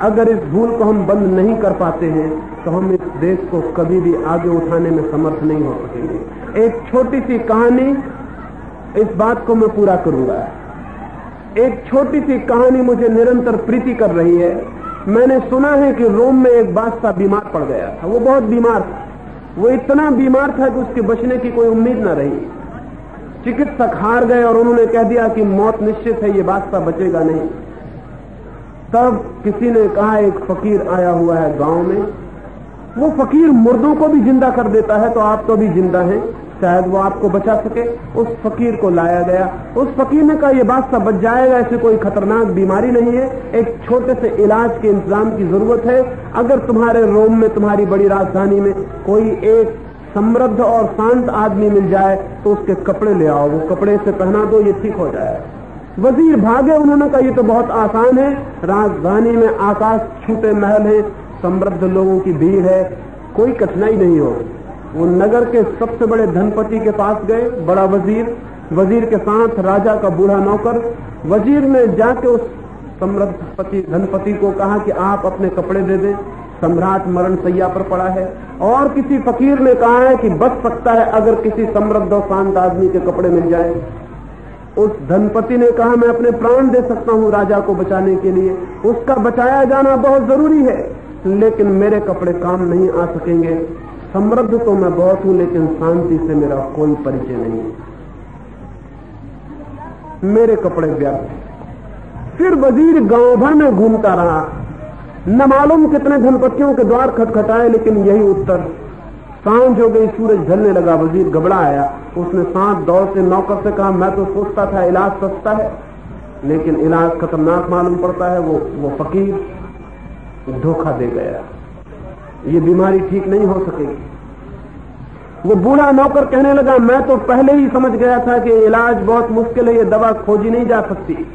अगर इस भूल को हम बंद नहीं कर पाते हैं तो हम इस देश को कभी भी आगे उठाने में समर्थ नहीं हो सकेंगे। एक छोटी सी कहानी, इस बात को मैं पूरा करूंगा। एक छोटी सी कहानी मुझे निरंतर प्रीति कर रही है। मैंने सुना है कि रोम में एक बादशाह बीमार पड़ गया था। वो बहुत बीमार था, वो इतना बीमार था कि उसके बचने की कोई उम्मीद न रही। चिकित्सक हार गए और उन्होंने कह दिया कि मौत निश्चित है, ये बादशाह बचेगा नहीं। तब किसी ने कहा, एक फकीर आया हुआ है गांव में, वो फकीर मुर्दों को भी जिंदा कर देता है, तो आप तो भी जिंदा हैं, शायद वो आपको बचा सके। उस फकीर को लाया गया। उस फकीर ने कहा, ये बादशाह बच जाएगा, ऐसी कोई खतरनाक बीमारी नहीं है, एक छोटे से इलाज के इंतजाम की जरूरत है। अगर तुम्हारे रोम में, तुम्हारी बड़ी राजधानी में कोई एक समृद्ध और शांत आदमी मिल जाए तो उसके कपड़े ले आओ, वो कपड़े से पहना दो, ये ठीक हो जाएगा। वजीर भागे। उन्होंने कहा, ये तो बहुत आसान है, राजधानी में आकाश छूते महल है, समृद्ध लोगों की भीड़ है, कोई कठिनाई नहीं होगी। वो नगर के सबसे बड़े धनपति के पास गए, बड़ा वजीर, वजीर के साथ राजा का बूढ़ा नौकर। वजीर ने जाके उस समृद्ध धनपति को कहा कि आप अपने कपड़े दे दें, सम्राट मरण सैया पर पड़ा है। और किसी फकीर ने कहा है कि बच सकता है अगर किसी समृद्ध और शांत आदमी के कपड़े मिल जाए। उस धनपति ने कहा, मैं अपने प्राण दे सकता हूं राजा को बचाने के लिए, उसका बचाया जाना बहुत जरूरी है, लेकिन मेरे कपड़े काम नहीं आ सकेंगे। समृद्ध तो मैं बहुत हूं, लेकिन शांति से मेरा कोई परिचय नहीं है, मेरे कपड़े व्यर्थ। फिर वजीर गांव भर में घूमता रहा, न मालूम कितने धनपतियों के द्वार खटखटाए, लेकिन यही उत्तर। सांझ हो गई, सूरज ढलने लगा, वजीर घबरा आया। उसने साथ दौड़ से नौकर से कहा, मैं तो सोचता था इलाज सस्ता है, लेकिन इलाज खतरनाक मालूम पड़ता है। वो फकीर धोखा दे गया, ये बीमारी ठीक नहीं हो सकेगी। वो बूढ़ा नौकर कहने लगा, मैं तो पहले ही समझ गया था कि इलाज बहुत मुश्किल है, ये दवा खोजी नहीं जा सकती।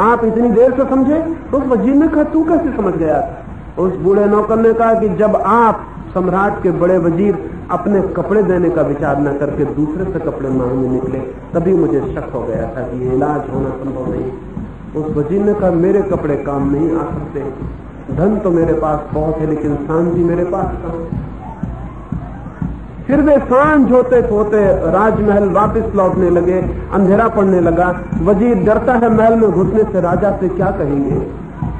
आप इतनी देर से समझे? तो उस वजीर ने कहा, तू कैसे समझ गया था? उस बूढ़े नौकर ने कहा कि जब आप सम्राट के बड़े वजीर अपने कपड़े देने का विचार न करके दूसरे से कपड़े मांगने निकले, तभी मुझे शक हो गया था कि ये इलाज होना संभव नहीं। उस वजीर ने कहा, मेरे कपड़े काम नहीं आ सकते, धन तो मेरे पास बहुत है, लेकिन शांति मेरे पास कहां। फिर वे सांझ होते होते राजमहल वापस लौटने लगे, अंधेरा पड़ने लगा। वजीर डरता है महल में घुसने से, राजा से क्या कहेंगे।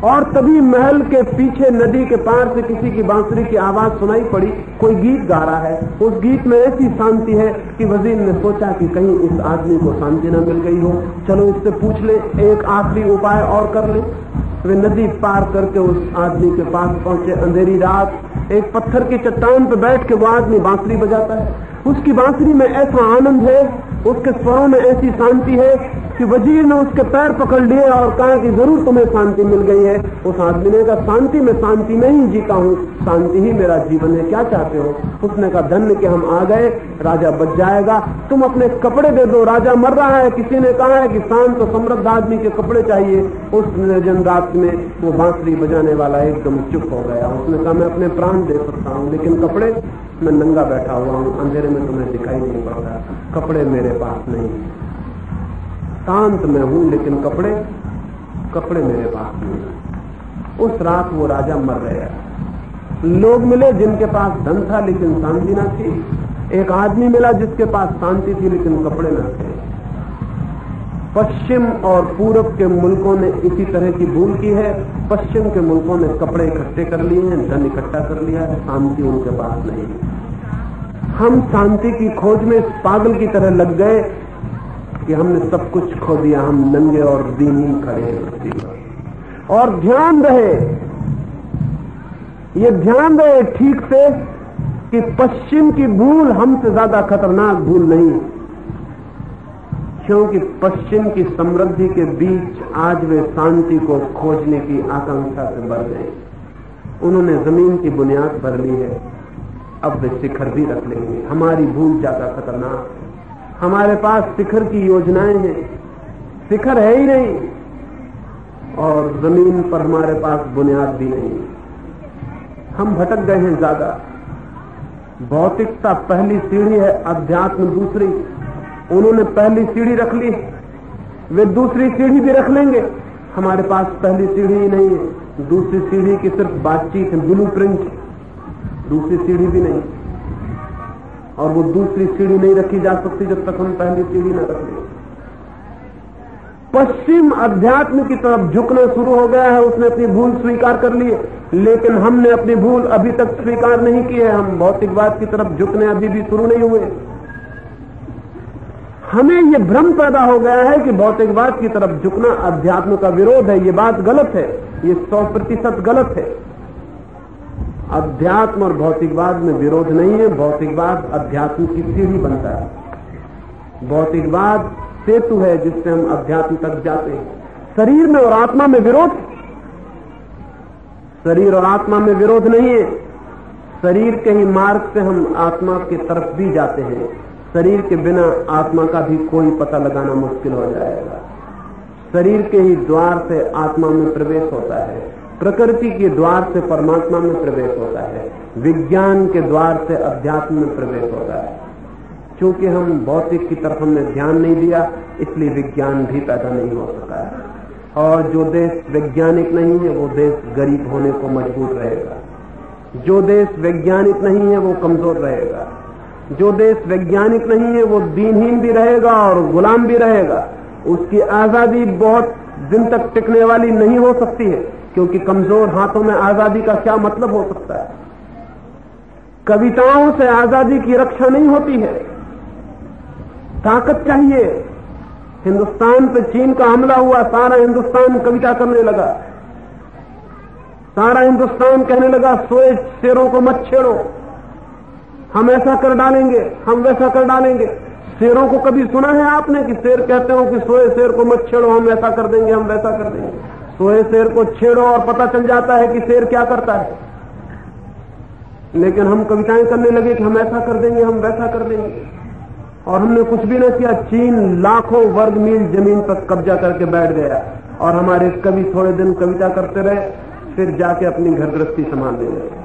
और तभी महल के पीछे नदी के पार से किसी की बांसुरी की आवाज सुनाई पड़ी, कोई गीत गा रहा है। उस गीत में ऐसी शांति है कि वजीर ने सोचा कि कहीं इस आदमी को शांति न मिल गई हो, चलो इससे पूछ ले, एक आखिरी उपाय और कर ले। वे नदी पार करके उस आदमी के पास पहुंचे। अंधेरी रात, एक पत्थर की चट्टान पर बैठ के वो आदमी बांसुरी बजाता है। उसकी बांसुरी में ऐसा आनंद है उसके स्वरों में ऐसी शांति है कि वजीर ने उसके पैर पकड़ लिए और कहा कि जरूर तुम्हें शांति मिल गई है। उस आदमी ने कहा शांति में ही जीता हूं, शांति ही मेरा जीवन है, क्या चाहते हो? उसने कहा धन्य कि हम आ गए, राजा बच जाएगा, तुम अपने कपड़े दे दो, राजा मर रहा है। किसी ने कहा है कि शांत तो समृद्ध आदमी के कपड़े चाहिए। उस निर्जन रात में वो बांसुरी बजाने वाला एकदम चुप हो गया। उसने कहा मैं अपने प्राण दे सकता हूं, लेकिन कपड़े, मैं नंगा बैठा हुआ हूं, अंधेरे में तुम्हें दिखाई नहीं पड़ता, कपड़े मेरे पास नहीं। शांत में हूं लेकिन कपड़े मेरे पास नहीं। उस रात वो राजा मर गया। लोग मिले जिनके पास धन था लेकिन शांति न थी। एक आदमी मिला जिसके पास शांति थी लेकिन कपड़े न थे। पश्चिम और पूरब के मुल्कों ने इसी तरह की भूल की है। पश्चिम के मुल्कों ने कपड़े इकट्ठे कर लिए हैं, धन इकट्ठा कर लिया है, शांति उनके पास नहीं। हम शांति की खोज में इस पागल की तरह लग गए कि हमने सब कुछ खो दिया, हम नंगे और दीनहीन खड़े हैं। और ध्यान रहे, ये ध्यान रहे ठीक से कि पश्चिम की भूल हमसे ज्यादा खतरनाक भूल नहीं, क्योंकि पश्चिम की समृद्धि के बीच आज वे शांति को खोजने की आकांक्षा से बढ़ गए। उन्होंने जमीन की बुनियाद भर ली है, अब वे शिखर भी रख लेंगे। हमारी भूल ज्यादा खतरनाक। हमारे पास शिखर की योजनाएं हैं, शिखर है ही नहीं, और जमीन पर हमारे पास बुनियाद भी नहीं। हम भटक गए हैं ज्यादा। भौतिकता पहली सीढ़ी है, अध्यात्म दूसरी। उन्होंने पहली सीढ़ी रख ली, वे दूसरी सीढ़ी भी रख लेंगे। हमारे पास पहली सीढ़ी ही नहीं है, दूसरी सीढ़ी की सिर्फ बातचीत है, ब्लूप्रिंट, दूसरी सीढ़ी भी नहीं। और वो दूसरी सीढ़ी नहीं रखी जा सकती जब तक हम पहली सीढ़ी न रख लें। पश्चिम अध्यात्म की तरफ झुकना शुरू हो गया है, उसने अपनी भूल स्वीकार कर ली है, लेकिन हमने अपनी भूल अभी तक स्वीकार नहीं की है। हम भौतिकवाद की तरफ झुकने अभी भी शुरू नहीं हुए। हमें यह भ्रम पैदा हो गया है कि भौतिकवाद की तरफ झुकना अध्यात्म का विरोध है। ये बात गलत है, ये 100% गलत है। अध्यात्म और भौतिकवाद में विरोध नहीं है। भौतिकवाद अध्यात्म की सीढ़ी बनता है। भौतिकवाद सेतु है जिससे हम अध्यात्म तक जाते हैं। शरीर में और आत्मा में विरोध, शरीर और आत्मा में विरोध नहीं है। शरीर के ही मार्ग से हम आत्मा की तरफ भी जाते हैं। शरीर के बिना आत्मा का भी कोई पता लगाना मुश्किल हो जाएगा। शरीर के ही द्वार से आत्मा में प्रवेश होता है, प्रकृति के द्वार से परमात्मा में प्रवेश होता है, विज्ञान के द्वार से अध्यात्म में प्रवेश होता है। क्योंकि हम भौतिक की तरफ हमने ध्यान नहीं दिया, इसलिए विज्ञान भी पैदा नहीं हो सका है। और जो देश वैज्ञानिक नहीं है वो देश गरीब होने को मजबूर रहेगा। जो देश वैज्ञानिक नहीं है वो कमजोर रहेगा। जो देश वैज्ञानिक नहीं है वो दीनहीन भी रहेगा और गुलाम भी रहेगा। उसकी आजादी बहुत दिन तक टिकने वाली नहीं हो सकती है, क्योंकि कमजोर हाथों में आजादी का क्या मतलब हो सकता है। कविताओं से आजादी की रक्षा नहीं होती है, ताकत चाहिए। हिंदुस्तान पे चीन का हमला हुआ, सारा हिंदुस्तान कविता करने लगा। सारा हिंदुस्तान कहने लगा सोए शेरों को मत छेड़ो, हम ऐसा कर डालेंगे, हम वैसा कर डालेंगे। शेरों को कभी सुना है आपने कि शेर कहते हो कि सोए शेर को मत छेड़ो, हम ऐसा कर देंगे, हम वैसा कर देंगे। सोए शेर को छेड़ो और पता चल जाता है कि शेर क्या करता है। लेकिन हम कविताएं करने लगे कि हम ऐसा कर देंगे, हम वैसा कर देंगे, और हमने कुछ भी न किया। चीन लाखों वर्ग मील जमीन पर कब्जा करके बैठ गया, और हमारे कवि थोड़े दिन कविता करते रहे, फिर जाके अपनी घर गृहस्थी संभालने लगे।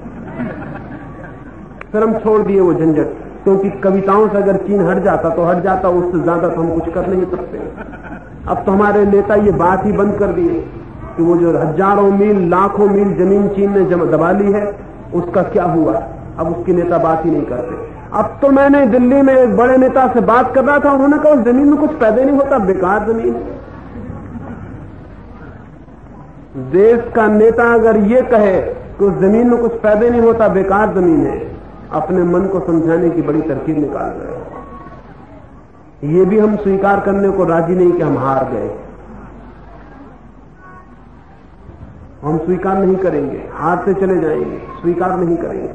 फिर हम छोड़ दिए वो झंझट, क्योंकि कविताओं से अगर चीन हट जाता तो हट जाता, उससे ज्यादा तो हम कुछ कर नहीं सकते। अब तो हमारे नेता ये बात ही बंद कर दिए कि वो जो हजारों मील लाखों मील जमीन चीन ने दबा ली है उसका क्या हुआ, अब उसके नेता बात ही नहीं करते। अब तो मैंने दिल्ली में एक बड़े नेता से बात कर रहा था, उन्होंने कहा उस जमीन में कुछ पैदा नहीं होता, बेकार जमीन। देश का नेता अगर ये कहे कि उस जमीन में कुछ पैदा नहीं होता, बेकार जमीन है, अपने मन को समझाने की बड़ी तरकीब निकाल रहे हैं। ये भी हम स्वीकार करने को राजी नहीं कि हम हार गए। हम स्वीकार नहीं करेंगे, हारते चले जाएंगे, स्वीकार नहीं करेंगे।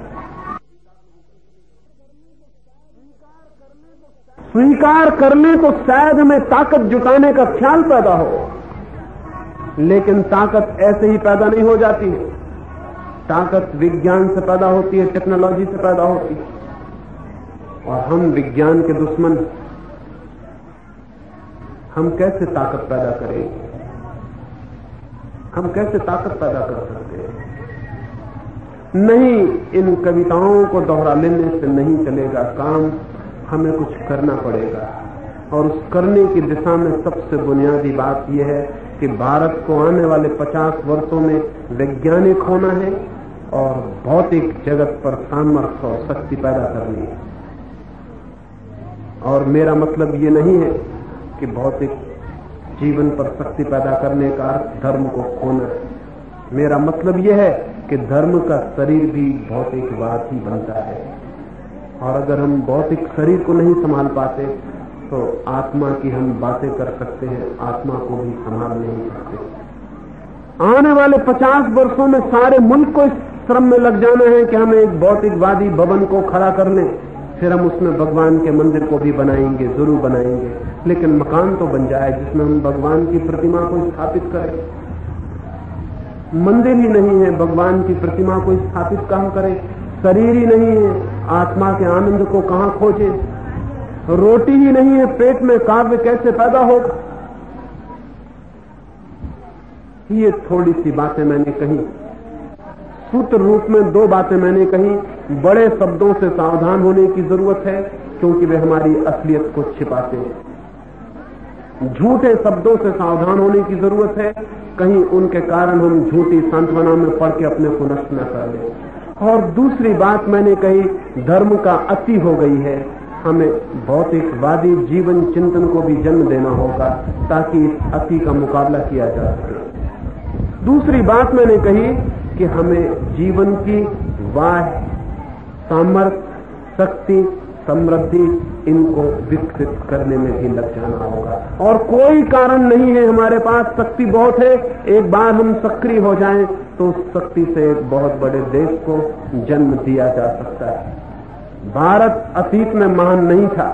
स्वीकार कर लें तो शायद हमें ताकत जुटाने का ख्याल पैदा हो, लेकिन ताकत ऐसे ही पैदा नहीं हो जाती है। ताकत विज्ञान से पैदा होती है, टेक्नोलॉजी से पैदा होती है, और हम विज्ञान के दुश्मन। हम कैसे ताकत पैदा करेंगे? हम कैसे ताकत पैदा कर सकते हैं? नहीं, इन कविताओं को दोहरा लेने से नहीं चलेगा काम। हमें कुछ करना पड़ेगा, और उस करने की दिशा में सबसे बुनियादी बात यह है कि भारत को आने वाले 50 वर्षों में वैज्ञानिक होना है और भौतिक जगत पर सामर्थ्य और शक्ति पैदा करनी है। और मेरा मतलब ये नहीं है कि भौतिक जीवन पर शक्ति पैदा करने का अर्थ धर्म को खोना है। मेरा मतलब यह है कि धर्म का शरीर भी भौतिकवाद ही बनता है, और अगर हम भौतिक शरीर को नहीं संभाल पाते तो आत्मा की हम बातें कर सकते हैं, आत्मा को भी संभाल नहीं सकते। आने वाले 50 वर्षों में सारे मुल्क को इस श्रम में लग जाना है कि हम एक भौतिकवादी भवन को खड़ा कर लें, फिर हम उसमें भगवान के मंदिर को भी बनाएंगे, जरूर बनाएंगे, लेकिन मकान तो बन जाए जिसमें हम भगवान की प्रतिमा को स्थापित करें। मंदिर ही नहीं है, भगवान की प्रतिमा को स्थापित कहां करें? शरीर ही नहीं है, आत्मा के आनंद को कहां खोजे? रोटी ही नहीं है पेट में, काव्य कैसे पैदा होगा? ये थोड़ी सी बातें मैंने कही, सूत्र रूप में 2 बातें मैंने कही। बड़े शब्दों से सावधान होने की जरूरत है, क्योंकि वे हमारी असलियत को छिपाते हैं। झूठे शब्दों से सावधान होने की जरूरत है, कहीं उनके कारण हम झूठी सांत्वना में पढ़ के अपने को नष्ट न कर लें। और दूसरी बात मैंने कही, धर्म का अति हो गई है, हमें भौतिकवादी जीवन चिंतन को भी जन्म देना होगा ताकि इस अति का मुकाबला किया जा सके। दूसरी बात मैंने कही कि हमें जीवन की वाह, सामर्थ्य, शक्ति, समृद्धि, इनको विकसित करने में भी लग जाना होगा। और कोई कारण नहीं है, हमारे पास शक्ति बहुत है, एक बार हम सक्रिय हो जाएं तो उस शक्ति से एक बहुत बड़े देश को जन्म दिया जा सकता है। भारत अतीत में महान नहीं था,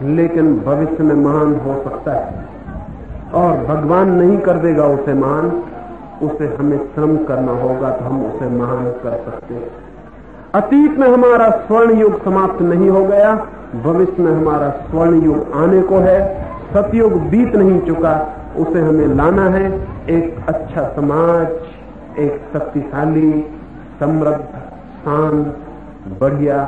लेकिन भविष्य में महान हो सकता है, और भगवान नहीं कर देगा उसे महान, उसे हमें श्रम करना होगा तो हम उसे महान कर सकते हैं। अतीत में हमारा स्वर्ण युग समाप्त नहीं हो गया, भविष्य में हमारा स्वर्ण युग आने को है। सतयुग बीत नहीं चुका, उसे हमें लाना है। एक अच्छा समाज, एक शक्तिशाली, समृद्ध, शांत, बढ़िया,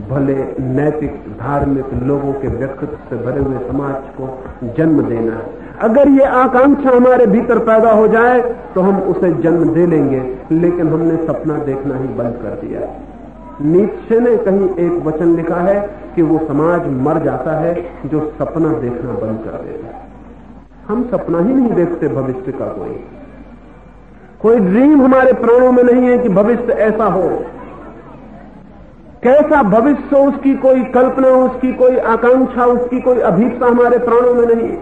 भले, नैतिक, धार्मिक लोगों के व्यक्तित्व से भरे हुए समाज को जन्म देना है। अगर ये आकांक्षा हमारे भीतर पैदा हो जाए तो हम उसे जन्म दे लेंगे, लेकिन हमने सपना देखना ही बंद कर दिया है। नीत्शे ने कहीं एक वचन लिखा है कि वो समाज मर जाता है जो सपना देखना बंद कर देता है। हम सपना ही नहीं देखते भविष्य का, कोई ड्रीम हमारे प्राणों में नहीं है कि भविष्य ऐसा हो। कैसा भविष्य, उसकी कोई कल्पना, उसकी कोई आकांक्षा, उसकी कोई अभीपसा हमारे प्राणों में नहीं है।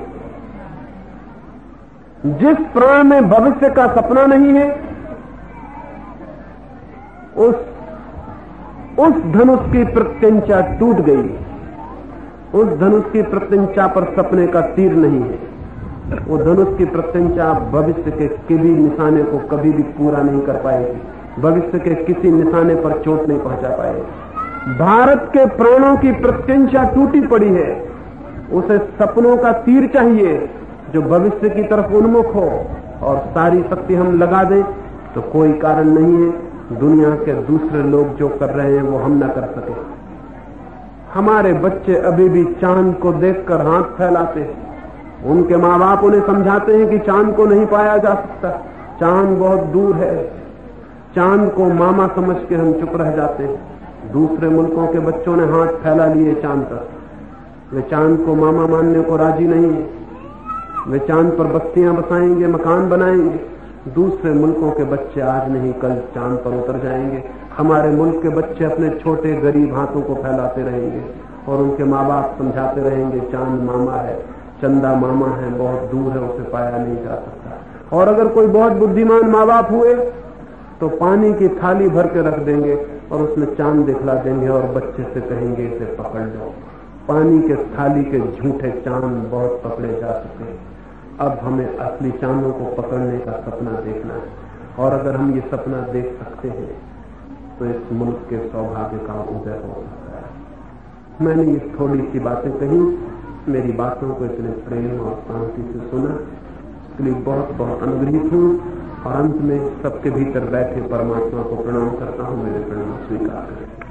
जिस प्राण में भविष्य का सपना नहीं है, उस धनुष की प्रत्यंचा टूट गई। उस धनुष की प्रत्यंचा पर सपने का तीर नहीं है। वो धनुष की प्रत्यंचा भविष्य के किसी निशाने को कभी भी पूरा नहीं कर पाएगी, भविष्य के किसी निशाने पर चोट नहीं पहुंचा पाएगी। भारत के प्राणों की प्रत्यंचा टूटी पड़ी है, उसे सपनों का तीर चाहिए जो भविष्य की तरफ उन्मुख हो, और सारी शक्ति हम लगा दें तो कोई कारण नहीं है दुनिया के दूसरे लोग जो कर रहे हैं वो हम न कर सके। हमारे बच्चे अभी भी चांद को देखकर हाथ फैलाते हैं, उनके माँ बाप उन्हें समझाते हैं कि चांद को नहीं पाया जा सकता, चांद बहुत दूर है। चांद को मामा समझ के हम चुप रह जाते हैं। दूसरे मुल्कों के बच्चों ने हाथ फैला लिए चांद तक, वे चांद को मामा मानने को राजी नहीं है। वे चांद पर बस्तियां बसाएंगे, मकान बनाएंगे। दूसरे मुल्कों के बच्चे आज नहीं कल चांद पर उतर जाएंगे। हमारे मुल्क के बच्चे अपने छोटे गरीब हाथों को फैलाते रहेंगे और उनके माँ बाप समझाते रहेंगे चांद मामा है, चंदा मामा है, बहुत दूर है, उसे पाया नहीं जा सकता। और अगर कोई बहुत बुद्धिमान माँ बाप हुए तो पानी की थाली भर के रख देंगे और उसमें चांद दिखला देंगे और बच्चे से कहेंगे इसे पकड़ लो। पानी के थाली के झूठे चांद बहुत पकड़े जा चुके। अब हमें असली चांदों को पकड़ने का सपना देखना है, और अगर हम ये सपना देख सकते हैं तो इस मुल्क के सौभाग्य का उदय हो सकता है। मैंने ये थोड़ी सी बातें कही, मेरी बातों को इतने प्रेम और शांति से सुना, इसके लिए बहुत बहुत अनुग्रहित हूँ। और अंत में सबके भीतर बैठे परमात्मा को प्रणाम करता हूँ, मेरे प्रणाम स्वीकार करें।